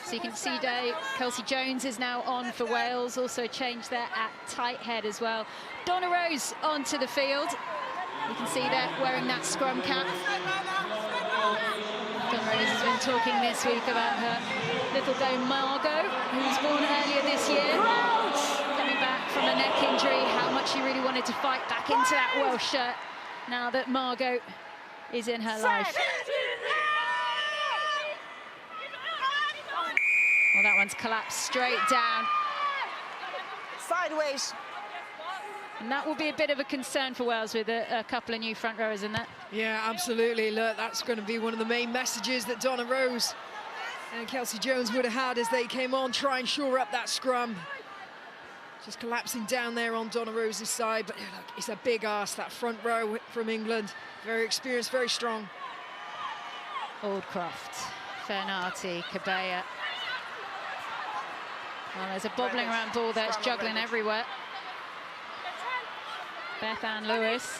So you can see Kelsey Jones is now on for Wales, also changed there at tight head as well. Donna Rose onto the field. You can see there wearing that scrum cap. Donna Rose has been talking this week about her little girl Margot, who was born earlier this year. Coming back from a neck injury, how much she really wanted to fight back into that Welsh shirt. now that Margot is in her life. Well, that one's collapsed straight down. Sideways. And that will be a bit of a concern for Wales with a couple of new front rowers in that. Yeah, absolutely. Look, that's going to be one of the main messages that Donna Rose and Kelsey Jones would have had as they came on, try and shore up that scrum. Just collapsing down there on Donna Rose's side, but look, it's a big ask, that front row from England. Very experienced, very strong. Aldcroft, Fernarti, Cabella. Well, there's a bobbling around ball there, it's juggling everywhere. Beth Ann Lewis.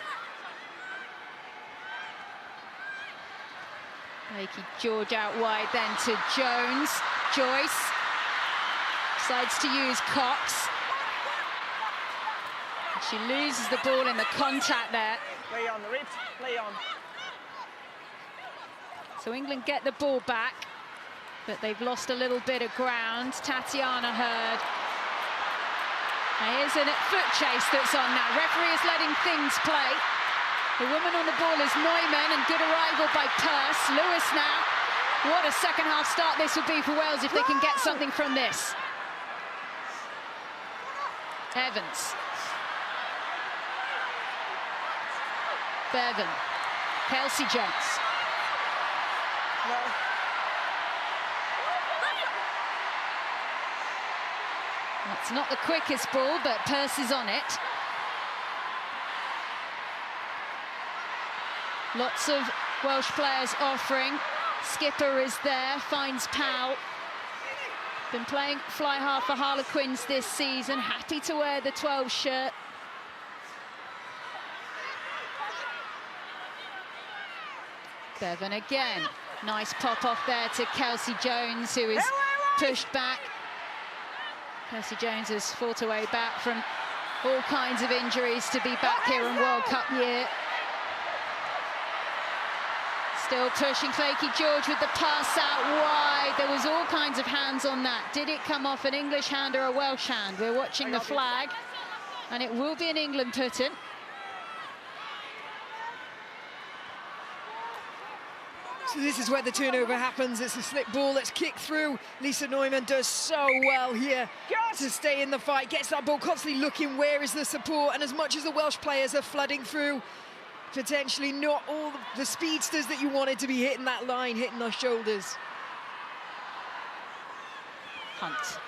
Lakey George out wide then to Jones. Joyce decides to use Cox. She loses the ball in the contact there. Play on the ribs, play on. So England get the ball back, but they've lost a little bit of ground. Tatiana Hurd. Now here's a foot chase that's on now. Referee is letting things play. The woman on the ball is Neumann, and good arrival by Peirce. Lewis now. What a second half start this would be for Wales if they can get something from this. Evans. Bevan. Kelsey Jones. No. That's not the quickest ball, but Peirce is on it. Lots of Welsh players offering. Skipper is there, finds Powell. Been playing fly half for Harlequins this season, happy to wear the 12 shirt. Bevan again. Nice pop off there to Kelsey Jones, who is pushed back. Kelsey Jones has fought her way back from all kinds of injuries to be back here in World Cup year. Still pushing Lakey George with the pass out wide. There was all kinds of hands on that. Did it come off an English hand or a Welsh hand? We're watching the flag, and it will be an England put-in. So this is where the turnover happens. It's a slip ball that's kicked through. Lisa Neumann does so well here to stay in the fight. Gets that ball, constantly looking where is the support. And as much as the Welsh players are flooding through, potentially not all the speedsters that you wanted to be hitting that line, hitting those shoulders. Hunt.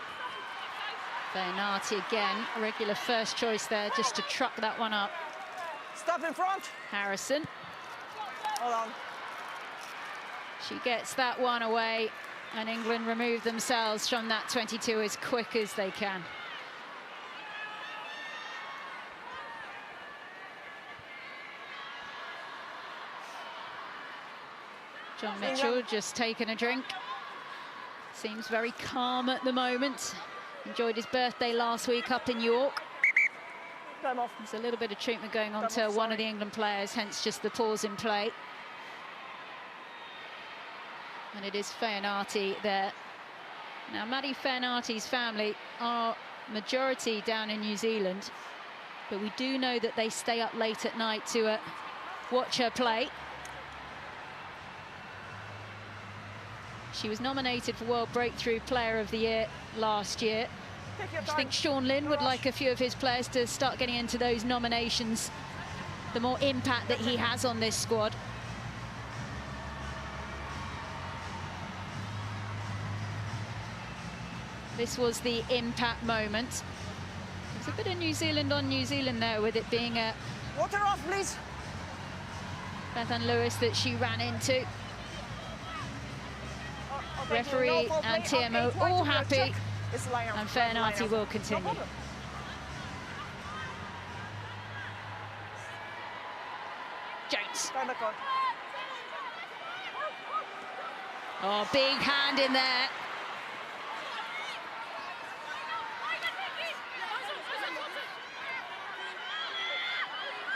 Fernarti again, regular first choice there, just to truck that one up. Stop in front. Harrison. Hold on. She gets that one away, and England remove themselves from that 22 as quick as they can. John Mitchell just taken a drink. Seems very calm at the moment. Enjoyed his birthday last week up in York. There's a little bit of treatment going on to one of the England players, hence just the pause in play. And it is Fernarti there. Now, Maddie Fernarti's family are majority down in New Zealand, but we do know that they stay up late at night to watch her play. She was nominated for World Breakthrough Player of the Year last year. I think Sean Lynn would like a few of his players to start getting into those nominations, the more impact that he has on this squad. This was the impact moment. There's a bit of New Zealand on New Zealand there, with it being a Water off, please. Beth Ann Lewis that she ran into. Referee and TMO all happy, and Fernarti will continue. Jones. Oh, big hand in there.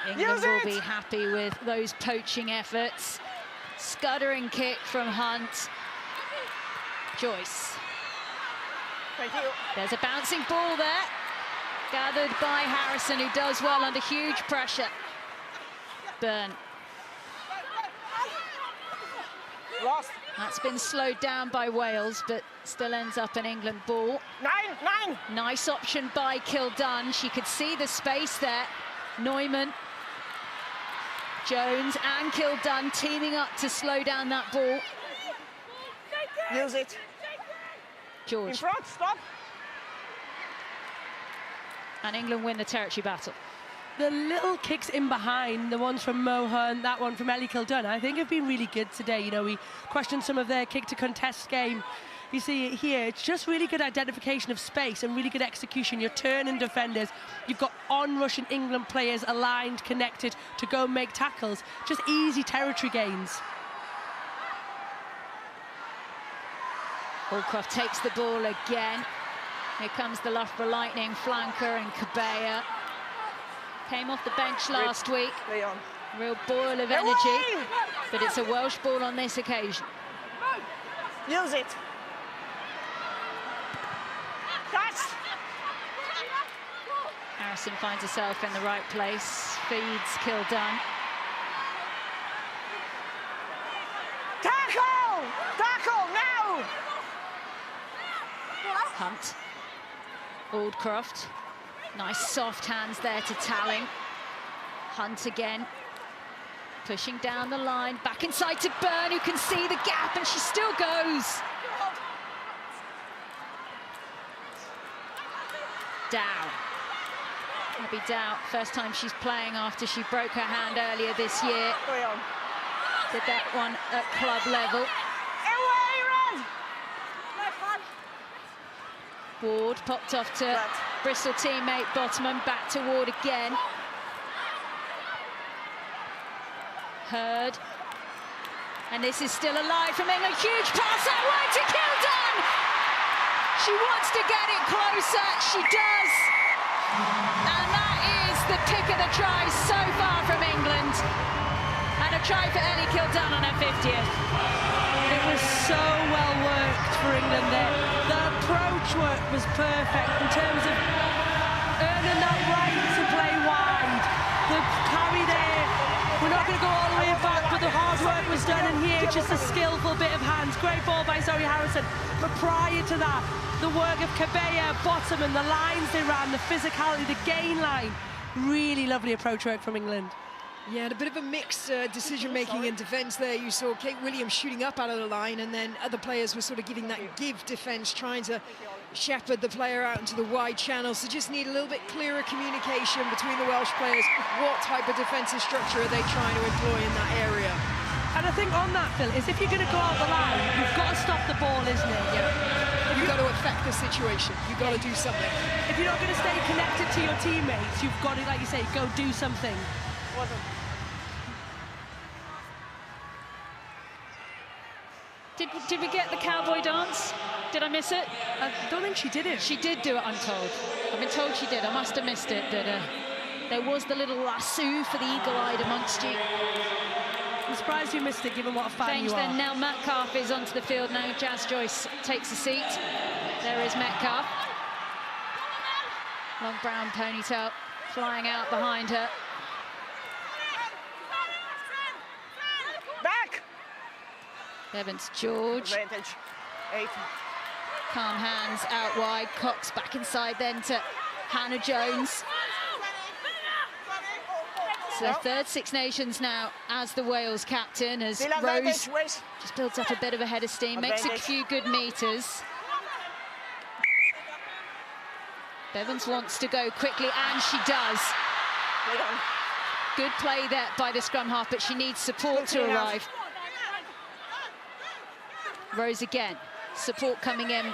England will be happy with those poaching efforts. Scuttering kick from Hunt. Joyce. Thank you. There's a bouncing ball there, gathered by Harrison, who does well under huge pressure. Byrne. Lost. That's been slowed down by Wales, but still ends up an England ball. 9. Nice option by Kildunn. She could see the space there. Neumann, Jones and Kildunn teaming up to slow down that ball. Use it. George. In front, stop. And England win the territory battle. The little kicks in behind, the ones from Mohun, that one from Ellie Kildunn, I think have been really good today. You know, we questioned some of their kick to contest game. You see it here, it's just really good identification of space and really good execution. You're turning defenders, you've got on-rushing England players aligned, connected to go make tackles. Just easy territory gains. Allcroft takes the ball again. Here comes the Loughborough Lightning flanker and Cabella. Came off the bench last week. Real boil of energy, but it's a Welsh ball on this occasion. Use it. Catch. Harrison finds herself in the right place, feeds Kildunn. Tackle! Tackle now! Hunt. Aldcroft. Nice soft hands there to Talling. Hunt again. Pushing down the line. Back inside to Byrne, who can see the gap, and she still goes. Dow. Abby Dow, first time she's playing after she broke her hand earlier this year. Did that one at club level. Ward popped off to Bristol teammate Bottoman, back to Ward again. Hurd. And this is still alive from England. Huge pass out wide to Kildunn! She wants to get it closer, she does. And that is the pick of the try so far from England. And a try for Ellie Kildunn on her 50th. It was so well worked for England there. The approach work was perfect in terms of earning that right to play wide. The carry there, we're not going to go all the way back, but the hard work was done in here, just a skillful bit of hands. Great ball by Zoe Harrison. But prior to that, the work of Cabella, Bottoman, the lines they ran, the physicality, the gain line. Really lovely approach work from England. Yeah, and a bit of a mixed decision-making in defence there. You saw Kate Williams shooting up out of the line, and then other players were sort of giving that give defence, trying to shepherd the player out into the wide channel. So just need a little bit clearer communication between the Welsh players. What type of defensive structure are they trying to employ in that area? And I think on that, Phil, is if you're going to go out the line, you've got to stop the ball, isn't it? Yeah. You've got to affect the situation. You've got to do something. If you're not going to stay connected to your teammates, you've got to, like you say, go do something. Did we get the cowboy dance? Did I miss it? I don't think she did it. She did do it, I'm told. I've been told she did. I must have missed it, but there was the little lasso for the eagle-eyed amongst you. I'm surprised you missed it, given what a fan Change you are. then, Nell Metcalf is onto the field now. Jazz Joyce takes a seat. There is Metcalf. Long brown ponytail flying out behind her. Back! Evans George. Advantage. 8. Calm hands out wide. Cox back inside then to Hannah Jones. It's their third Six Nations now as the Wales captain, as Rose just builds up a bit of a head of steam, makes a few good meters. Bevans wants to go quickly, and she does. Good play there by the scrum half, but she needs support to arrive. Rose again, support coming in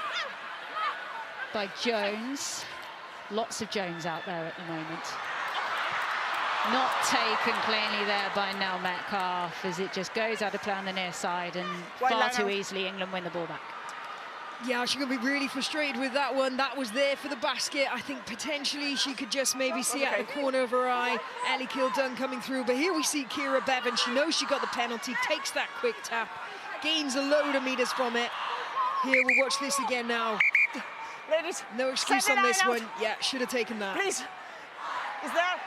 by Jones. Lots of Jones out there at the moment. Not taken cleanly there by Nell Metcalf, as it just goes out of play on the near side, and far too easily England win the ball back. Yeah, she's going to be really frustrated with that one. That was there for the basket. I think potentially she could just maybe see out the corner of her eye Ellie Kildunn coming through. But here we see Kira Bevan. She knows she got the penalty, takes that quick tap, gains a load of meters from it. Here, we'll watch this again now. Ladies, no excuse on this one. Yeah, should have taken that. Please. Is there?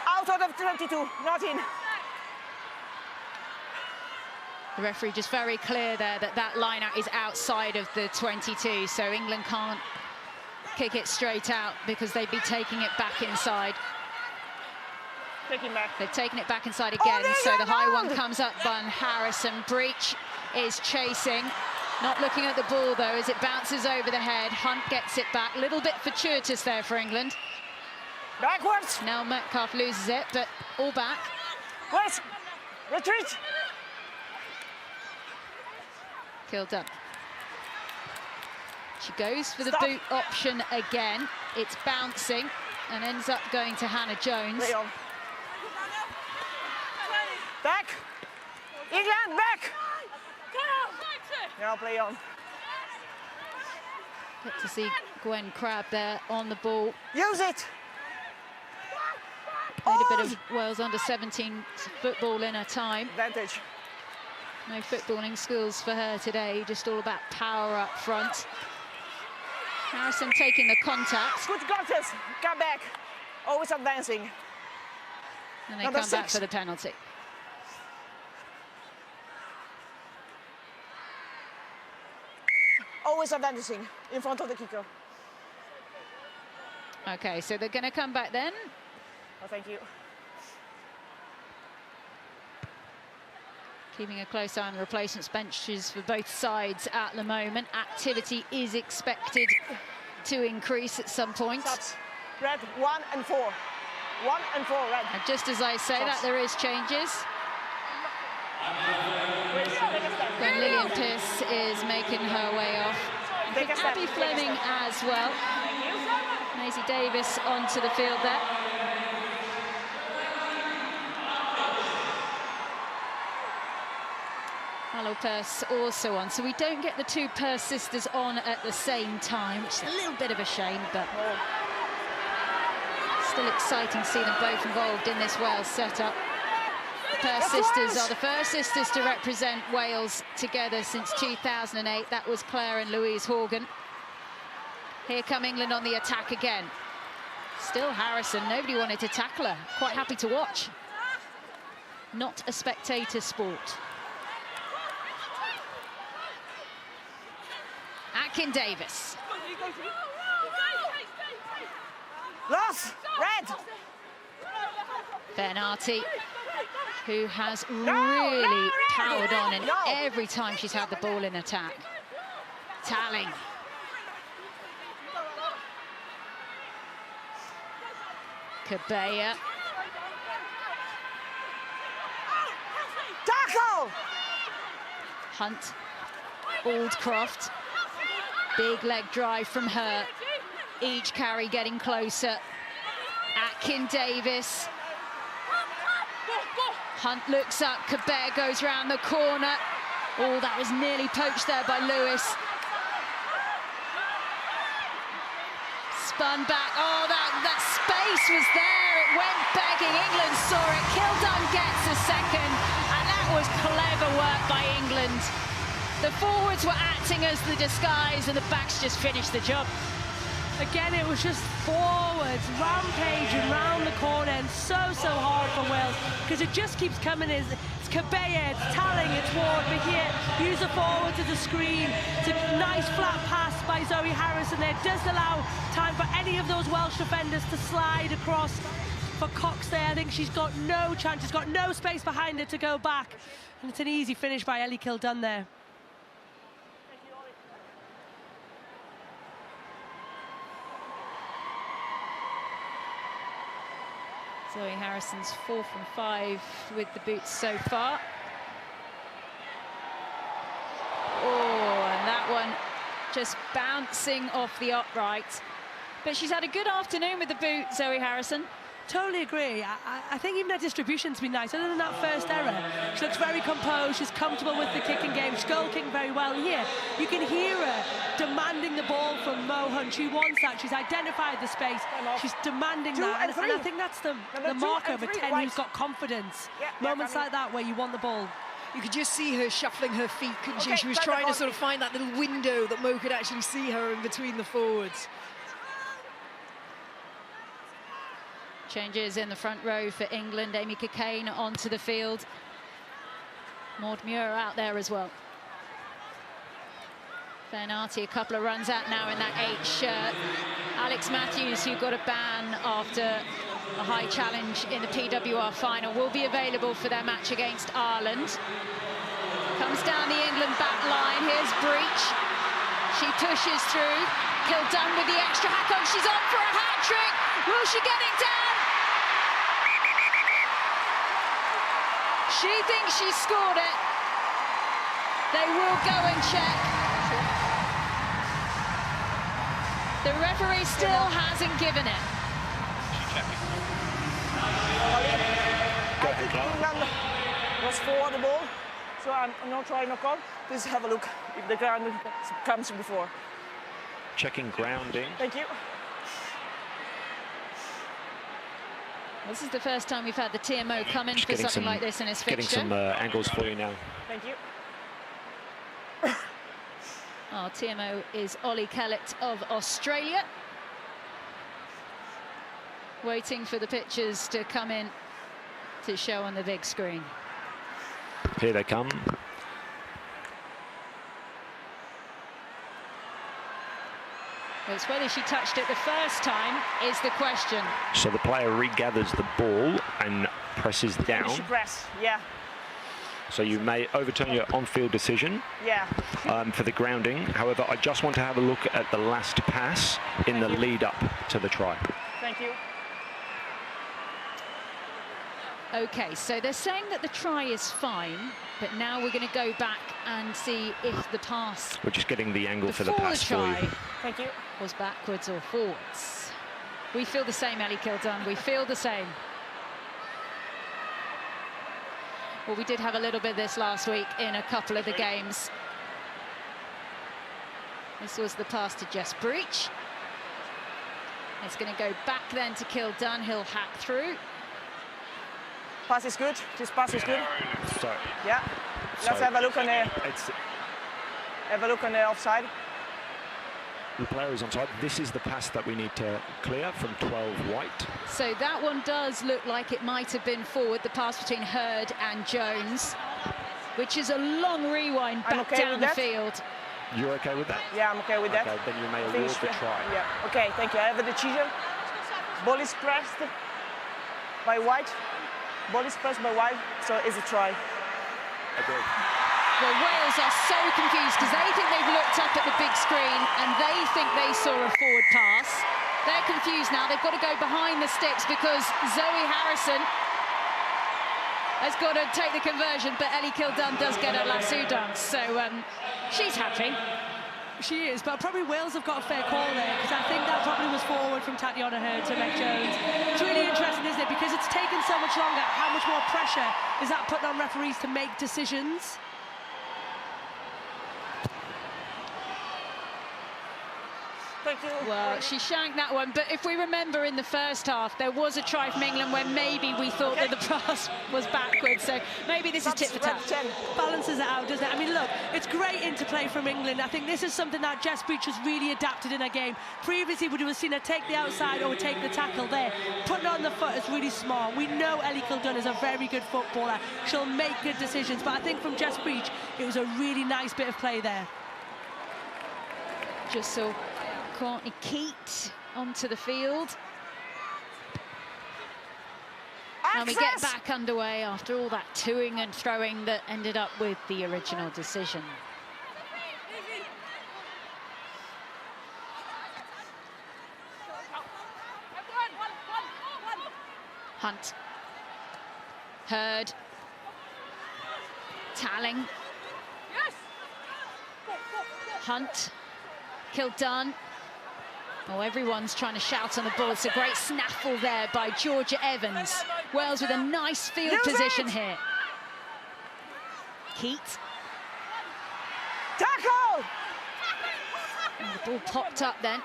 Out of 22, not in. The referee just very clear there that that line out is outside of the 22, so England can't kick it straight out because they'd be taking it back inside. They've taken it back inside again, so the high one comes up by Harrison. Breach is chasing, not looking at the ball though as it bounces over the head. Hunt gets it back, a little bit fortuitous there for England. Backwards. Now Metcalf loses it, but all back. West. Retreat. Kilduff. She goes for the boot option again. It's bouncing and ends up going to Hannah Jones. Play on. Back. England, back. Now play on. Get to see Gwen Crabb there on the ball. Use it. Made a bit of Wales under-17 football in her time. Advantage. No footballing skills for her today, just all about power up front. Harrison taking the contact. Good contest. Come back. Always advancing. And they Number come back 6. for the penalty. Always advancing in front of the kicker. Okay, so they're going to come back then. Oh, thank you. Keeping a close eye on the replacements benches for both sides at the moment. Activity is expected to increase at some point. Stops. Red 1 and 4. 1 and 4 red. And just as I say that, there is changes. When Lillian Pearce is making her way off. Take a step. Abby Fleming as well. Maisie Davis onto the field there. Hello Pearce also on, so we don't get the two Pearce sisters on at the same time, which is a little bit of a shame, but still exciting to see them both involved in this Wales setup. The Pearce sisters are the first sisters to represent Wales together since 2008. That was Claire and Louise Horgan. Here come England on the attack again. Still Harrison, nobody wanted to tackle her. Quite happy to watch. Not a spectator sport. Atkin Davis. Loss. Red. Bernardi, who has really powered on in every time she's had the ball in attack. Talling. Cabella. Tackle. Hunt. Aldcroft. Big leg drive from her. Each carry getting closer. Atkin Davis. Hunt looks up, Cabella goes round the corner. Oh, that was nearly poached there by Lewis. Spun back, oh, that space was there. It went begging, England saw it. Kildun gets a second, and that was clever work by England. The forwards were acting as the disguise, and the backs just finished the job. Again, it was just forwards, rampaging round the corner, and so hard for Wales, because it just keeps coming. It's Cabella, it's Talling, it's Ward, but here, use the forwards as a screen. It's a nice flat pass by Zoe Harrison there. It does allow time for any of those Welsh defenders to slide across. For Cox there, I think she's got no chance, she's got no space behind her to go back. And it's an easy finish by Ellie Kildun there. Zoe Harrison's 4 from 5 with the boots so far. Oh, and that one just bouncing off the upright. But she's had a good afternoon with the boot, Zoe Harrison. Totally agree. I think even her distribution's been nice. Other than that first error, she looks very composed. She's comfortable with the kicking game. She's goal kicking very well. And here, you can hear her demanding the ball from Mo Hunt. She wants that. She's identified the space. She's demanding that. And I think that's the marker of a 10 who's got confidence. Moments like that where you want the ball. You could just see her shuffling her feet, couldn't she? She was trying to sort of find that little window that Mo could actually see her in between the forwards. Changes in the front row for England. Amy Cockayne onto the field. Maud Muir out there as well. Bernardi a couple of runs out now in that 8 shirt. Alex Matthews, who got a ban after a high challenge in the PWR final, will be available for their match against Ireland. Comes down the England back line. Here's Breach. She pushes through. Kildunn with the extra hack on. She's on for a hat-trick. Will she get it down? She thinks she scored it. They will go and check. The referee still hasn't given it. I think England was for the ball, so I'm not trying to call. Please have a look if the ground comes before. Checking grounding. Thank you. This is the first time we've had the TMO come in for something like this in his fixture. Getting some angles for you now. Thank you. Our TMO is Ollie Kellett of Australia. Waiting for the pictures to come in to show on the big screen. Here they come. It's whether she touched it the first time is the question. So the player regathers the ball and presses down. She press, yeah. So you may overturn your on-field decision for the grounding. However, I just want to have a look at the last pass in the lead up to the try. Thank you. Okay, so they're saying that the try is fine, but now we're going to go back and see if the pass... We're just getting the angle for the pass for you. Thank you. ...was backwards or forwards. We feel the same, Ellie Kildunn. We feel the same. Well, we did have a little bit of this last week in a couple of the games. This was the pass to Jess Breach. It's going to go back then to Kildunn. He'll hack through. Pass is good. This pass is good. So, yeah. Let's have a look on the. Have a look on the offside. The player is onside. This is the pass that we need to clear from 12 white. So that one does look like it might have been forward, the pass between Hurd and Jones, which is a long rewind back down the field. You're okay with that? Yeah, I'm okay with that. Okay, then you may award the try. Yeah, okay, thank you. I have a decision. Ball is pressed by white. Ball is pressed by white, so it's a try. Agreed. Well, Wales are so confused because they think they've looked up at the big screen and they think they saw a forward pass. They're confused now. They've got to go behind the sticks because Zoe Harrison has got to take the conversion, but Ellie Kildunn does get a lasso dance, so she's happy. She is, but probably Wales have got a fair call there because I think that probably was forward from Tatiana Hurd to Meg Jones. It's really interesting, isn't it? Because it's taken so much longer. How much more pressure is that putting on referees to make decisions? Thank you. Well, she shanked that one, but if we remember in the first half, there was a try from England where maybe we thought that the pass was backwards, so maybe this is tit for tat. Balances it out, doesn't it? I mean, look, it's great interplay from England. I think this is something that Jess Breach has really adapted in her game. Previously, we would have seen her take the outside or take the tackle there. Putting on the foot is really smart. We know Ellie Kildunn is a very good footballer. She'll make good decisions, but I think from Jess Breach, it was a really nice bit of play there. Just so Courtney Keat onto the field. And we get back underway after all that toing and throwing that ended up with the original decision. Hunt. Hurd. Talling. Hunt. Kildunn. Oh, everyone's trying to shout on the ball. It's a great snaffle there by Georgia Evans. Wales with a nice field position here. Keat. Tackle! And the ball popped up then.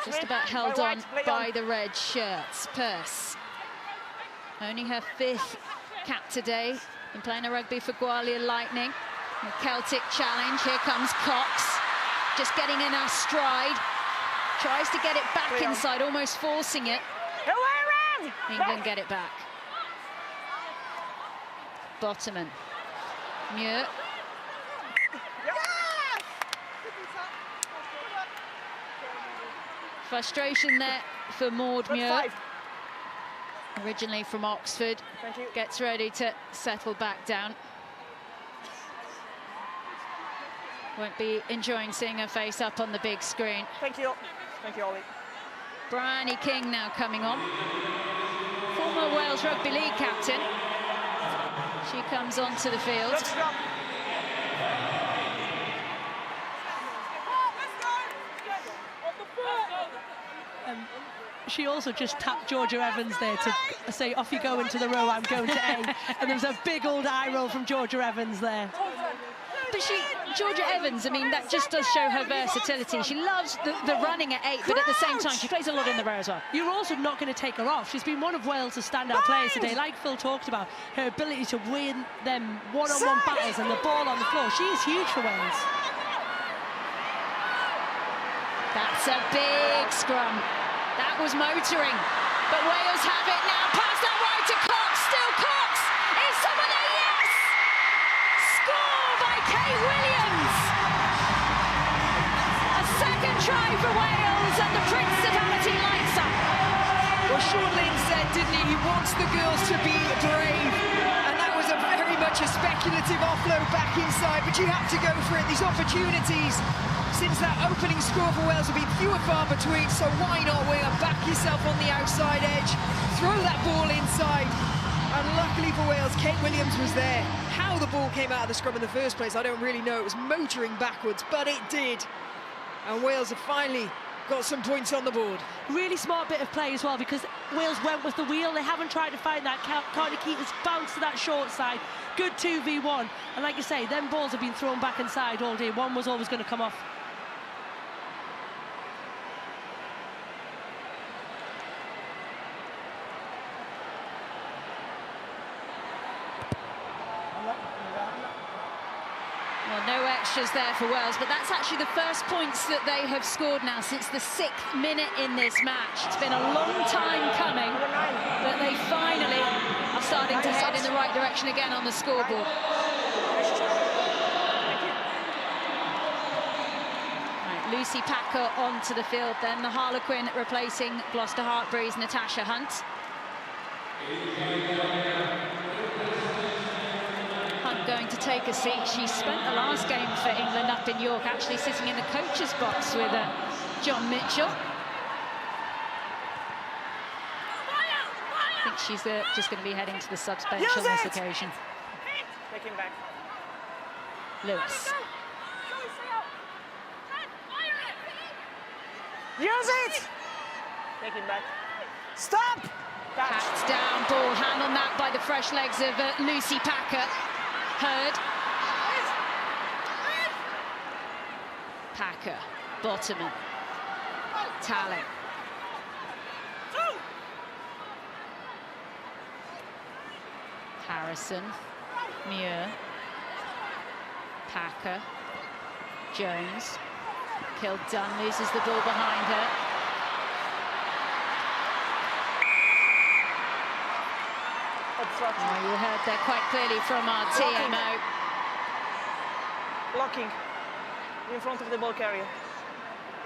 Just about held on by the red shirts. Peirce. Only her 5th cap today. Been playing a rugby for Gwalia Lightning. The Celtic challenge. Here comes Cox. Just getting in her stride. Tries to get it back inside, almost forcing it. England get it back. Bottoman. Muir. Frustration there for Maud Muir. Originally from Oxford. Gets ready to settle back down. Won't be enjoying seeing her face up on the big screen. Thank you. Thank you, Ollie. Bryony King now coming on. Former Wales Rugby League captain. She comes onto the field. Let's go. She also just tapped Georgia Evans there to say, off you go into the row, I'm going to A. And there was a big old eye roll from Georgia Evans there. But Georgia Evans, I mean, that just does show her versatility. She loves the running at 8, but at the same time, she plays a lot in the row as well. You're also not going to take her off. She's been one of Wales' standout players today. Like Phil talked about, her ability to win them one-on-one battles and the ball on the floor. She is huge for Wales. That's a big scrum. That was motoring, but Wales have it now. Pass that right to Cox, still Cox. Is someone there? Yes! Score by Kate Williams. A second try for Wales, and the principality lights up. Well, Sean Lynn said, didn't he? He wants the girls to be brave, and that was very much a speculative offload back inside, but you have to go for it. These opportunities since that opening score for Wales have been few and far between, so why not, Winger? Back yourself on the outside edge, throw that ball inside, and luckily for Wales, Kate Williams was there. How the ball came out of the scrum in the first place, I don't really know. It was motoring backwards, but it did. And Wales have finally got some points on the board. Really smart bit of play as well, because Wales went with the wheel. They haven't tried to find that. Cardiff Keaton's bounced to that short side. Good 2v1. And like you say, them balls have been thrown back inside all day. One was always going to come off. Well, no extras there for Wales, but that's actually the first points that they have scored now since the 6th minute in this match. It's been a long time coming, but they finally are starting to head in the right direction again on the scoreboard. Right, Lucy Packer onto the field then, the Harlequin replacing Gloucester Hartbury's Natasha Hunt. Going to take a seat. She spent the last game for England up in York, actually sitting in the coach's box with John Mitchell. I think she's just going to be heading to the subs bench on this occasion. Take him back. Lewis. Use it! Take him back. Stop! Packed down, ball hand on that by the fresh legs of Lucy Packer. Hurd. Packer, Bottoman, Talling. Harrison, Muir, Packer, Jones. Kildunn loses the ball behind her. Oh, you heard that quite clearly from our TMO. Blocking in front of the ball carrier.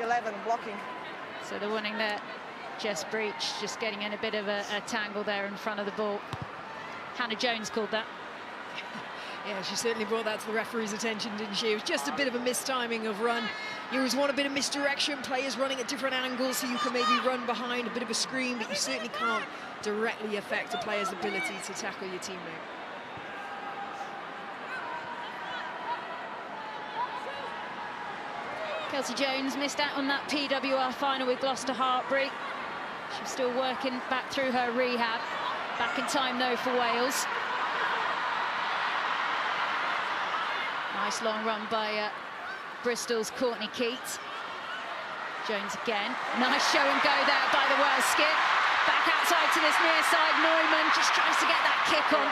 11, blocking. So the warning there, Jess Breach just getting in a bit of a tangle there in front of the ball. Hannah Jones called that. Yeah, she certainly brought that to the referee's attention, didn't she? It was just a bit of a mistiming of run. You always want a bit of misdirection, players running at different angles, so you can maybe run behind a bit of a screen, but you certainly can't directly affect a player's ability to tackle your teammate. Kelsey Jones missed out on that PWR final with Gloucester Hartbury. She's still working back through her rehab. Back in time, though, for Wales. Nice long run by Bristol's Courtney Keats. Jones again. Nice show and go there by the Wales skip. Back outside to this near side. Neumann just tries to get that kick on.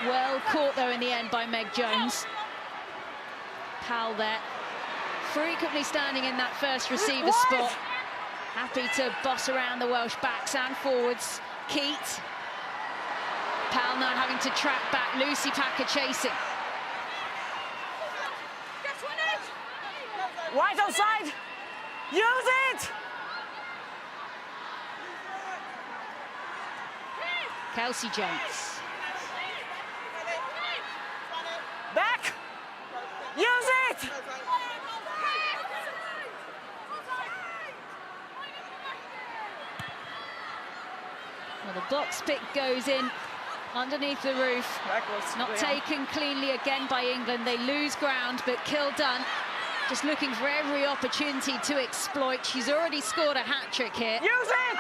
Well caught, though, in the end by Meg Jones. Powell there. Frequently standing in that first receiver spot. Happy to boss around the Welsh backs and forwards. Keat. Powell now having to track back. Lucy Packer chasing. Right outside. Use it. Kelsey Jones. Back. Use it. Well, the box pick goes in underneath the roof. Not taken cleanly again by England. They lose ground, but Kildunn just looking for every opportunity to exploit. She's already scored a hat-trick here. Use it!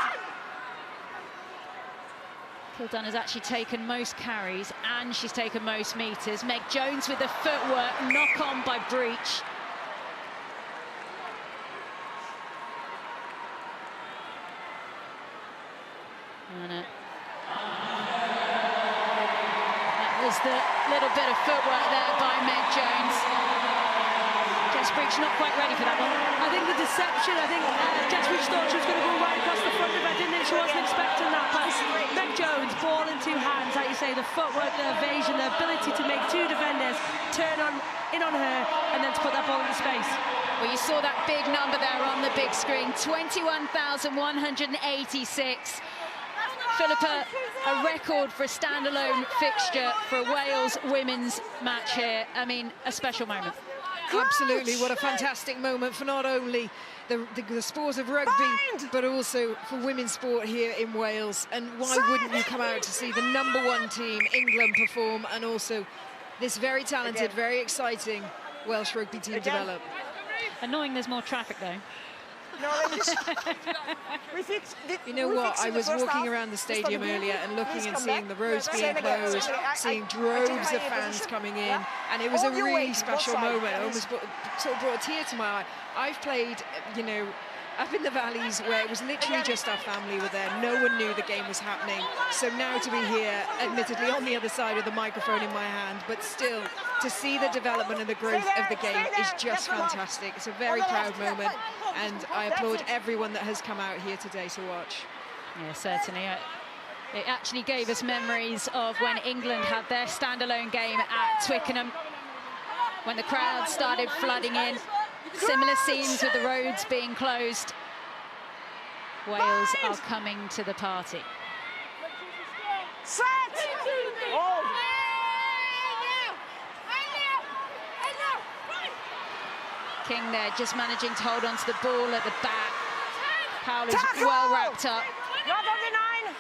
Kildunn has actually taken most carries and she's taken most meters. Meg Jones with the footwork, knock on by Breach. And that was the little bit of footwork there by Meg Jones. Jess Breach not quite ready for that one. I think the deception, I think Jess Breach thought she was going to go right across the front of her, didn't it? She wasn't expecting that, but Meg Jones, ball in two hands, like you say, the footwork, the evasion, the ability to make two defenders turn in on her and then to put that ball into space. Well, you saw that big number there on the big screen, 21,186. Philippa, a record for a standalone fixture for a Wales women's match here. I mean, a special moment. Absolutely, what a fantastic moment for not only the sport of rugby, but also for women's sport here in Wales. And why wouldn't you come out to see the #1 team, England, perform, and also this very talented, very exciting Welsh rugby team develop? Annoying there's more traffic, though. No, you know what? I was walking around the stadium earlier and looking and seeing the roads being closed, seeing droves of fans coming in, and it was a really special moment. It almost sort of brought a tear to my eye. I've played, you know, up in the valleys where it was literally just our family were there. No one knew the game was happening. So now to be here, admittedly on the other side of the microphone in my hand, but still to see the development and the growth of the game is just fantastic. It's a very proud moment, and I applaud everyone that has come out here today to watch. Yeah, certainly. It actually gave us memories of when England had their standalone game at Twickenham, when the crowd started flooding in. Similar scenes with the roads being closed. Wales are coming to the party. Set! Oh. King there just managing to hold on to the ball at the back. Powell is well wrapped up. Not on the 9.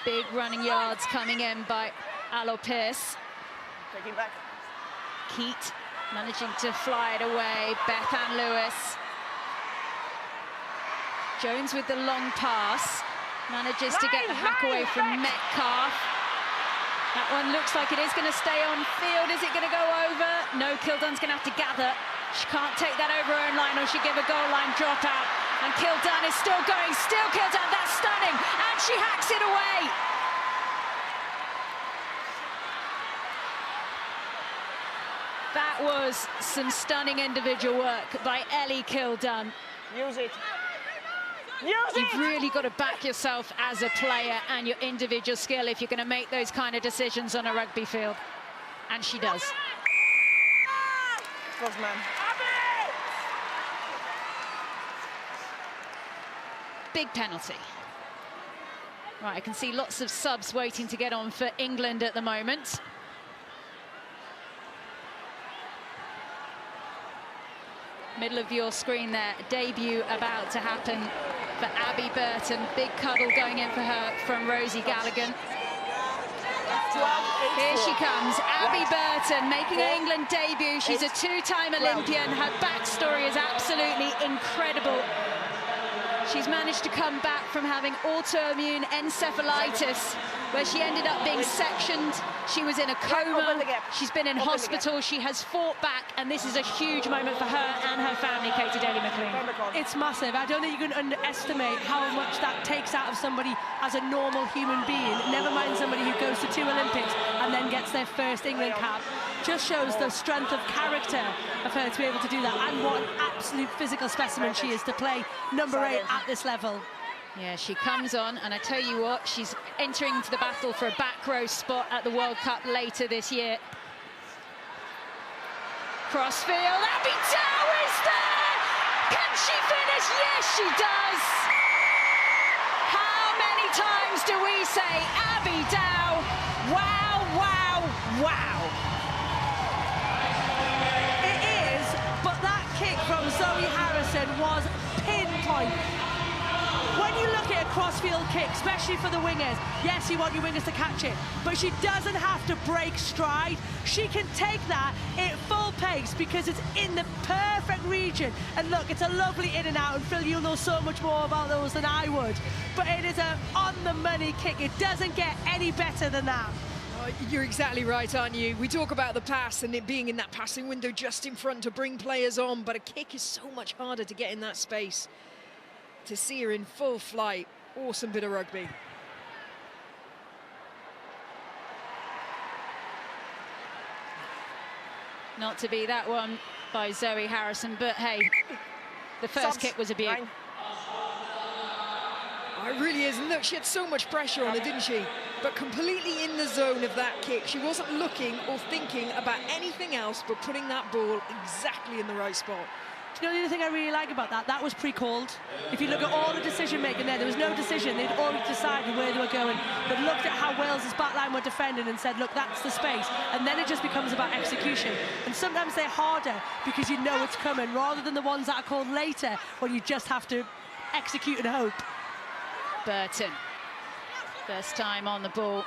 Big running yards coming in by Alo Pearce. Taking back. Keat managing to fly it away. Beth Ann Lewis. Jones with the long pass. Manages to get the hack away from Metcalf. That one looks like it is going to stay on field. Is it going to go over? No, Kildunn's going to have to gather. She can't take that over her own line or she'll give a goal line dropout. And Kildunn is still going. Still Kildunn. That's stunning. And she hacks it away. That was some stunning individual work by Ellie Kildunn. Use it. You've really got to back yourself as a player and your individual skill if you're going to make those kind of decisions on a rugby field. And she does. Big penalty. Right, I can see lots of subs waiting to get on for England at the moment. Middle of your screen there, debut about to happen for Abby Burton. Big cuddle going in for her from Rosie Gallagher. Here she comes, Abby Burton making her England debut. She's a two-time Olympian. Her backstory is absolutely incredible. She's managed to come back from having autoimmune encephalitis, where she ended up being sectioned. She was in a coma. She's been in hospital. She has fought back, and this is a huge moment for her and her family, Katie Daly-McLean. It's massive. I don't think you can underestimate how much that takes out of somebody as a normal human being, never mind somebody who goes to 2 Olympics and then gets their first England cap. Just shows the strength of character of her to be able to do that, and what an absolute physical specimen she is to play number 8 at this level. Yeah, she comes on, and I tell you what, she's entering into the battle for a back row spot at the World Cup later this year. Crossfield, Abby Dow is there! Can she finish? Yes, she does! How many times do we say Abby Dow? Wow, wow, wow! It is, but that kick from Zoe Harrison was pinpoint. When you look at a crossfield kick, especially for the wingers, yes, you want your wingers to catch it, but she doesn't have to break stride. She can take that at full pace because it's in the perfect region. And look, it's a lovely in and out, and Phil, you'll know so much more about those than I would. But it is a on-the-money kick. It doesn't get any better than that. You're exactly right, aren't you? We talk about the pass and it being in that passing window just in front to bring players on, but a kick is so much harder to get in that space. To see her in full flight, awesome bit of rugby. Not to be that one by Zoe Harrison, but hey, the first kick was a beaut. Oh, it really is. And look, she had so much pressure on her, didn't she? But completely in the zone of that kick. She wasn't looking or thinking about anything else but putting that ball exactly in the right spot. Do you know the other thing I really like about that? That was pre-called. If you look at all the decision-making there was no decision. They'd already decided where they were going, but looked at how Wales's backline were defending and said, look, that's the space. And then it just becomes about execution. And sometimes they're harder because you know it's coming, rather than the ones that are called later when you just have to execute and hope. Burton, first time on the ball.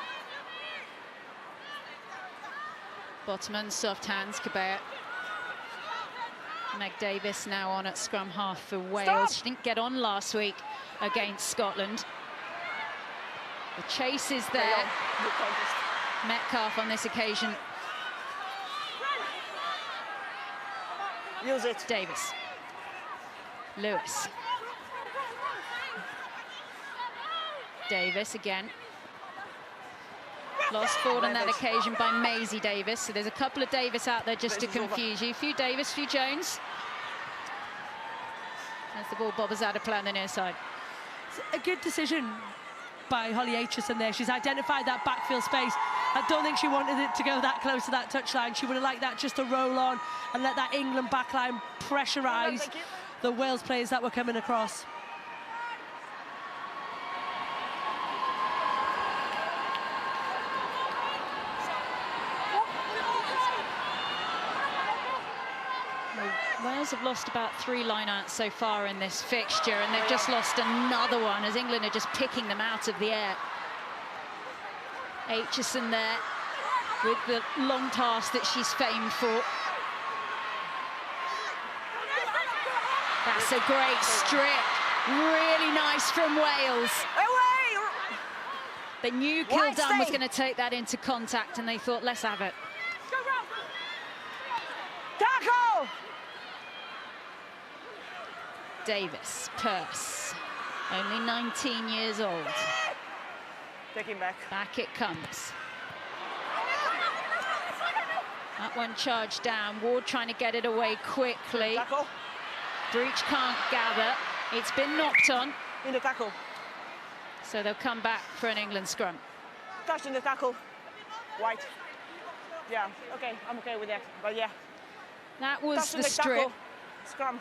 Bottoman, soft hands, Cabert. Meg Davis now on at scrum half for Wales. Stop. She didn't get on last week against Scotland. The chase is there. Metcalf on this occasion. Use it. Davis. Lewis. Davis again. Lost forward on that occasion by Maisie Davis. So there's a couple of Davis out there just to confuse you. Few Davis, few Jones. As the ball bobbers out of play on the near side. It's a good decision by Holly Aitchison there. She's identified that backfield space. I don't think she wanted it to go that close to that touchline. She would have liked that just to roll on and let that England backline pressurise the Wales players that were coming across. Wales have lost about 3 line-outs so far in this fixture, and they've just lost another one as England are just picking them out of the air. Aitchison there with the long pass that she's famed for. That's a great strip. Really nice from Wales. They knew Kildan was going to take that into contact, and they thought, let's have it. Tackle! Davis, Purse, only 19 years old. Take him back. Back it comes. That one charged down. Ward trying to get it away quickly. Tackle. Breach can't gather. It's been knocked on. In the tackle. So they'll come back for an England scrum. Touch in the tackle. White. Yeah, okay, I'm okay with that. But yeah. That was Touch in the strip. Tackle. Scrum.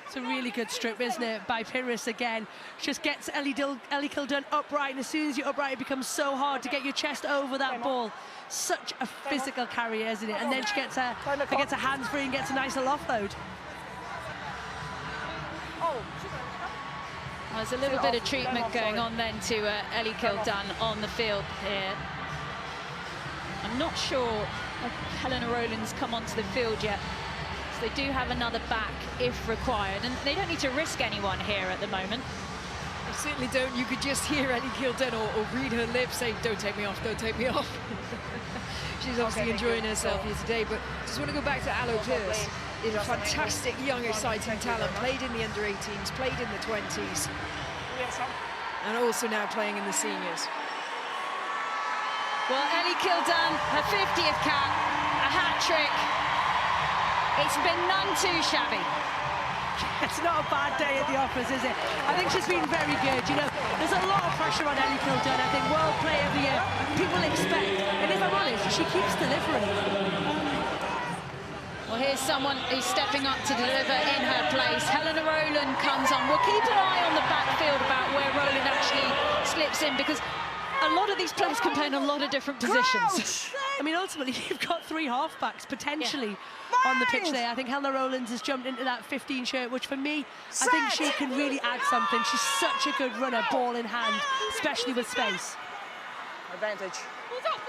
It's a really good strip, isn't it, by Pyrrhus again. Just gets Ellie Kildan upright, and as soon as you're upright, it becomes so hard to get your chest over that ball. Such a physical carrier, isn't it? And then she gets her hands free and gets a nice little offload. Oh. Well, there's a little bit of treatment going on then to Ellie Kildan on the field here. I'm not sure if Helena Rowland's come onto the field yet. They do have another back if required, and they don't need to risk anyone here at the moment. They certainly don't. You could just hear Ellie Kildan or read her lips saying, don't take me off, don't take me off. She's obviously enjoying herself here today, but just want to go back to Aloe Pearce. Is a fantastic young exciting talent, played in the under-18s, played in the 20s, and also now playing in the seniors. Well, Ellie Kildan, her 50th cap, a hat-trick. It's been none too shabby. Gets not a bad day at the office, is it? I think she's been very good. You know, there's a lot of pressure on Ellie Kildown. I think World Player of the Year, people expect. And if I'm honest, she keeps delivering. Well, here's someone who's stepping up to deliver in her place. Helena Rowland comes on. We'll keep an eye on the backfield about where Rowland actually slips in, because a lot of these players can play in a lot of different positions. I mean, ultimately, you've got 3 halfbacks potentially on the pitch there. I think Helena Rowlands has jumped into that 15 shirt, which for me, I think she can really add something. She's such a good runner, ball in hand, especially with space.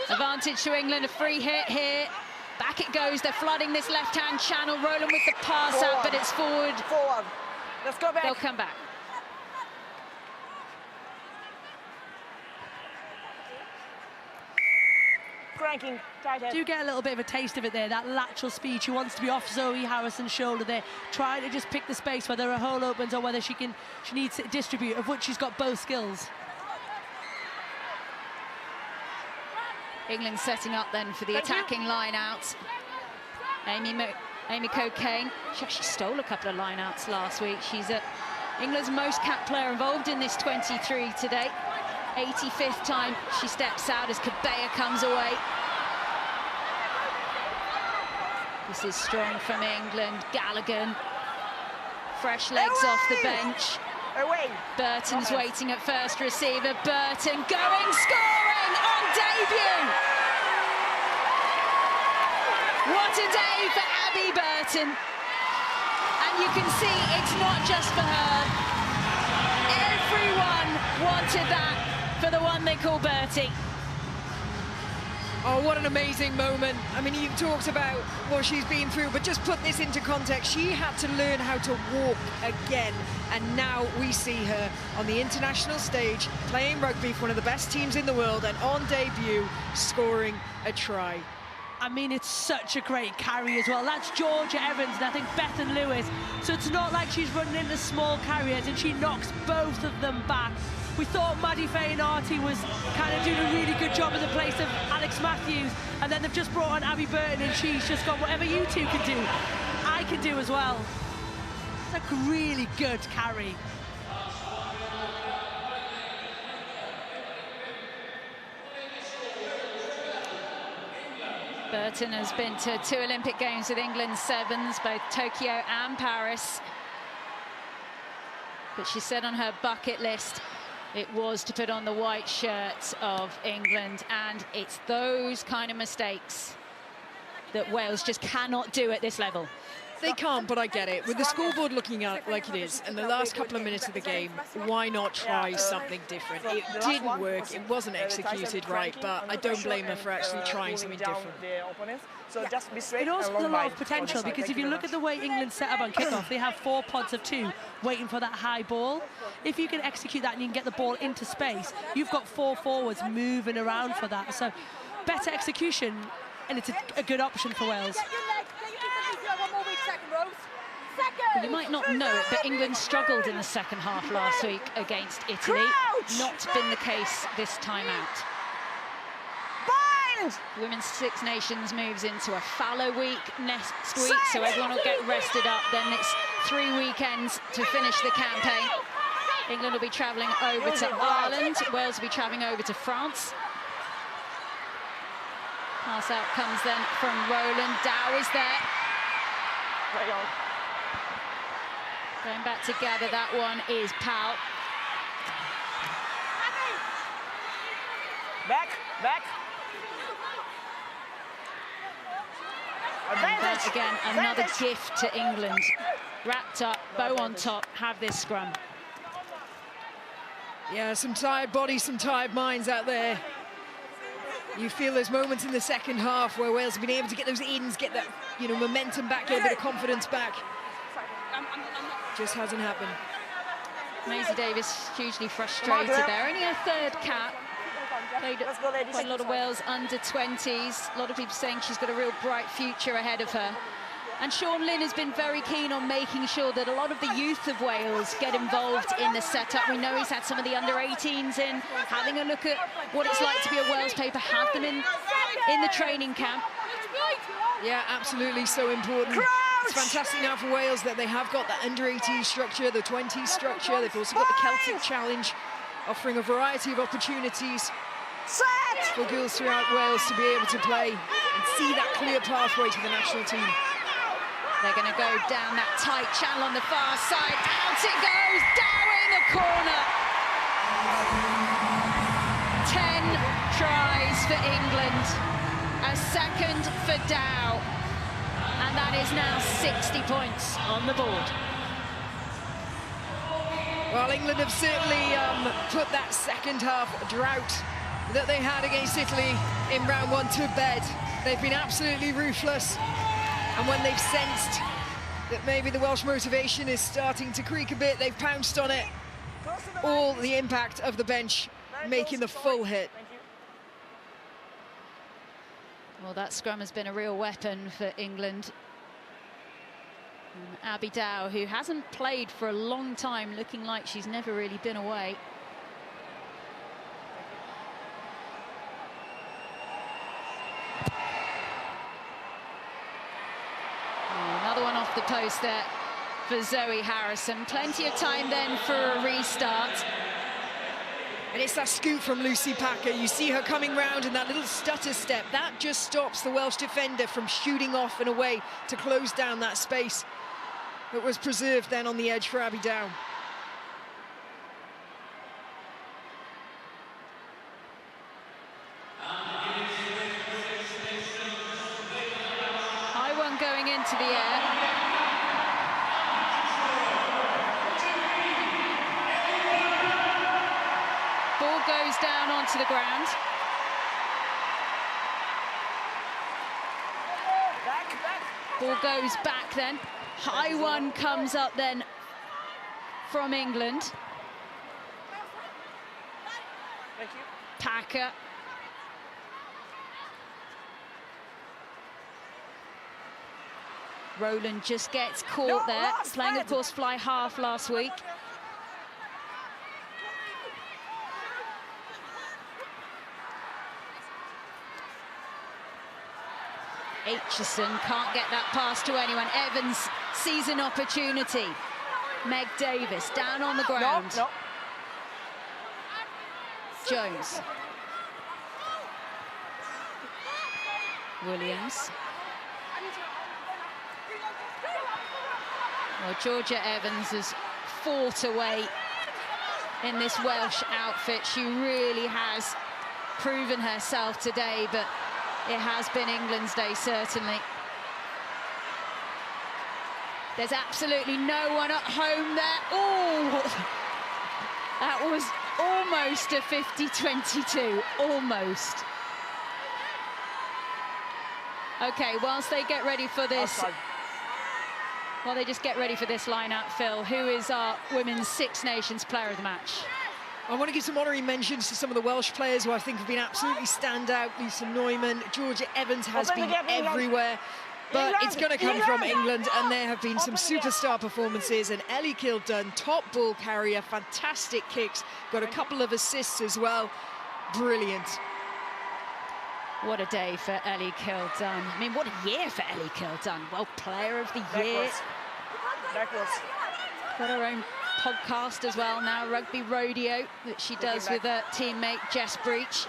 Advantage to England, a free hit here. Back it goes, they're flooding this left-hand channel. Rowland with the pass out, but it's forward. Forward. Let's go back. They'll come back. Cranking, tight head. Do get a little bit of a taste of it there, that lateral speed. She wants to be off Zoe Harrison's shoulder there, trying to just pick the space, whether a hole opens or whether she needs to distribute, of which she's got both skills. England setting up then for the attacking line-out. Amy Cocaine, she actually stole a couple of line-outs last week. She's England's most capped player involved in this 23 today. 85th time she steps out as Kabea comes away. This is strong from England. Gallagher, fresh legs off the bench. Burton's waiting at first receiver. Burton going, scoring on debut. What a day for Abby Burton. And you can see it's not just for her. Everyone wanted that for the one they call Bertie. Oh, what an amazing moment. I mean, you've talked about what she's been through, but just put this into context. She had to learn how to walk again, and now we see her on the international stage playing rugby for one of the best teams in the world, and on debut scoring a try. I mean, it's such a great carry as well. That's Georgia Evans and I think Bethan Lewis. So it's not like she's running into small carriers, and she knocks both of them back. We thought Maddie Fainarty was kind of doing a really good job in the place of Alex Matthews, and then they've just brought on Abby Burton, and she's just got whatever you two can do, I can do as well. It's a really good carry. Burton has been to 2 Olympic Games with England sevens, both Tokyo and Paris. But she said on her bucket list it was to put on the white shirt of England, and it's those kind of mistakes that Wales just cannot do at this level. They can't, but I get it. With the scoreboard looking at like it is, and the last couple of minutes of the game, why not try something different? It didn't work, it wasn't executed right, but I don't blame her for actually trying something different. It also has a lot of potential, because if you look at the way England set up on kickoff, they have 4 pods of 2 waiting for that high ball. If you can execute that and you can get the ball into space, you've got 4 forwards moving around for that. So better execution, and it's a good option for Wales. Well, you might not know it, but England struggled in the second half last week against Italy. Not been the case this time out. Women's Six Nations moves into a fallow week next week, so everyone will get rested up. Then it's 3 weekends to finish the campaign. England will be travelling over to Ireland. Wales will be travelling over to France. Pass out comes then from Rowland. Dow is there. Going back to gather that one is Powell. Back. Advantage. Again, another gift to England. Wrapped up, bow on top, have this scrum. Yeah, some tired bodies, some tired minds out there. You feel those moments in the second half where Wales have been able to get those ins, get that, you know, momentum back, get a bit of confidence back. Just hasn't happened. Maisie Davis hugely frustrated there. Only her 3rd cap. Played quite a lot of Wales under-20s. A lot of people saying she's got a real bright future ahead of her. And Sean Lynn has been very keen on making sure that a lot of the youth of Wales get involved in the setup. We know he's had some of the under-18s in, having a look at what it's like to be a Wales paper, have them in the training camp. Yeah, absolutely, so important. It's fantastic now for Wales that they have got the under-18 structure, the 20 structure. They've also got the Celtic Challenge, offering a variety of opportunities for girls throughout Wales to be able to play and see that clear pathway to the national team. They're going to go down that tight channel on the far side. Out it goes, Dow in the corner. 10 tries for England, a second for Dow, and that is now 60 points on the board. Well, England have certainly put that second half drought that they had against Italy in round one to bed. They've been absolutely ruthless, and when they've sensed that maybe the Welsh motivation is starting to creak a bit, they've pounced on it. All the impact of the bench making the full hit. Well, that scrum has been a real weapon for England. And Abby Dow, who hasn't played for a long time, looking like she's never really been away. Another one off the post there for Zoe Harrison. Plenty of time then for a restart. And it's that scoop from Lucy Packer. You see her coming round and that little stutter step. That just stops the Welsh defender from shooting off in a way to close down that space that was preserved then on the edge for Abby Dow. High one going into the air. Ball goes down onto the ground. Ball goes back then. High one comes up then from England. Thank you. Packer. Rowland just gets caught there, playing, of course, fly half last week. Aitchison can't get that pass to anyone. Evans sees an opportunity. Meg Davis down on the ground. No. Jones. Williams. Well, Georgia Evans has fought away in this Welsh outfit. She really has proven herself today, but it has been England's day, certainly. There's absolutely no one at home there. Oh, that was almost a 50-22, almost. Okay, whilst they get ready for this, while they just get ready for this line-out, Phil, who is our Women's Six Nations Player of the Match? I want to give some honorary mentions to some of the Welsh players who I think have been absolutely standout. Lisa Neumann, Georgia Evans has been everywhere, but it's going to come from England, and there have been some superstar performances. And Ellie Killdunn, top ball carrier, fantastic kicks, got a couple of assists as well. Brilliant. What a day for Ellie Killdunn. I mean, what a year for Ellie Killdunn. Well, Player of the Year. Got her own podcast as well now, Rugby Rodeo, that she does with her teammate Jess Breach.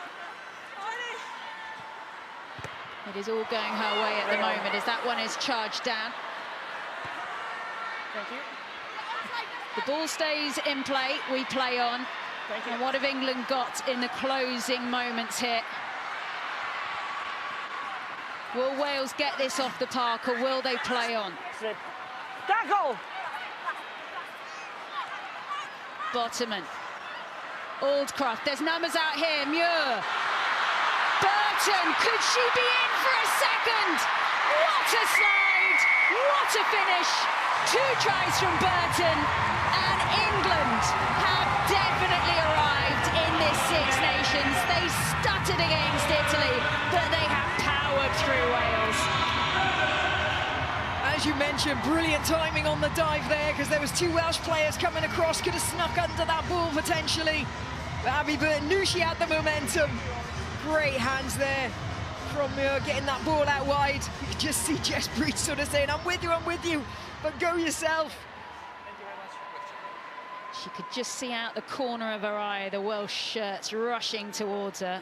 It is all going her way at the moment as that one is charged down. Thank you. The ball stays in play, we play on. And what have England got in the closing moments here? Will Wales get this off the park, or will they play on? Tackle! Bottoman. Aldcroft, there's numbers out here, Muir. Burton, could she be in for a second? What a slide, what a finish. 2 tries from Burton, and England have definitely arrived in this Six Nations. They stuttered against Italy, but they have powered through Wales. As you mentioned, brilliant timing on the dive there, because there was 2 Welsh players coming across, could have snuck under that ball potentially. But Abby Burton knew she had the momentum. Great hands there from getting that ball out wide. You can just see Jess Breach sort of saying, I'm with you, but go yourself. Thank you very much. She could just see out the corner of her eye the Welsh shirts rushing towards her.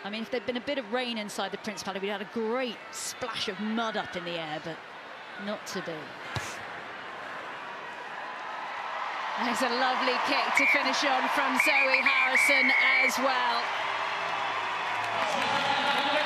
I mean, if there'd been a bit of rain inside the Principality, we'd had a great splash of mud up in the air, but not to be. There's a lovely kick to finish on from Zoe Harrison as well.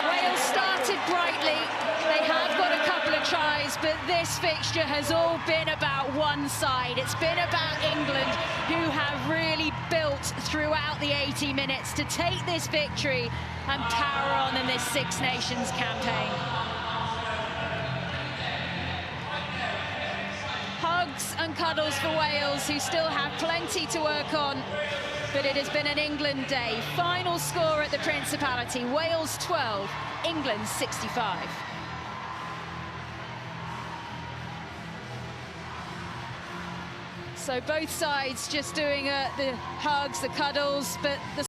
Wales started brightly. They have got a couple of tries, but this fixture has all been about one side. It's been about England, who have really built throughout the 80 minutes to take this victory and power on in this Six Nations campaign. Hugs and cuddles for Wales, who still have plenty to work on, but it has been an England day. Final score at the Principality, Wales 12, England 65. So both sides just doing the hugs, the cuddles, but the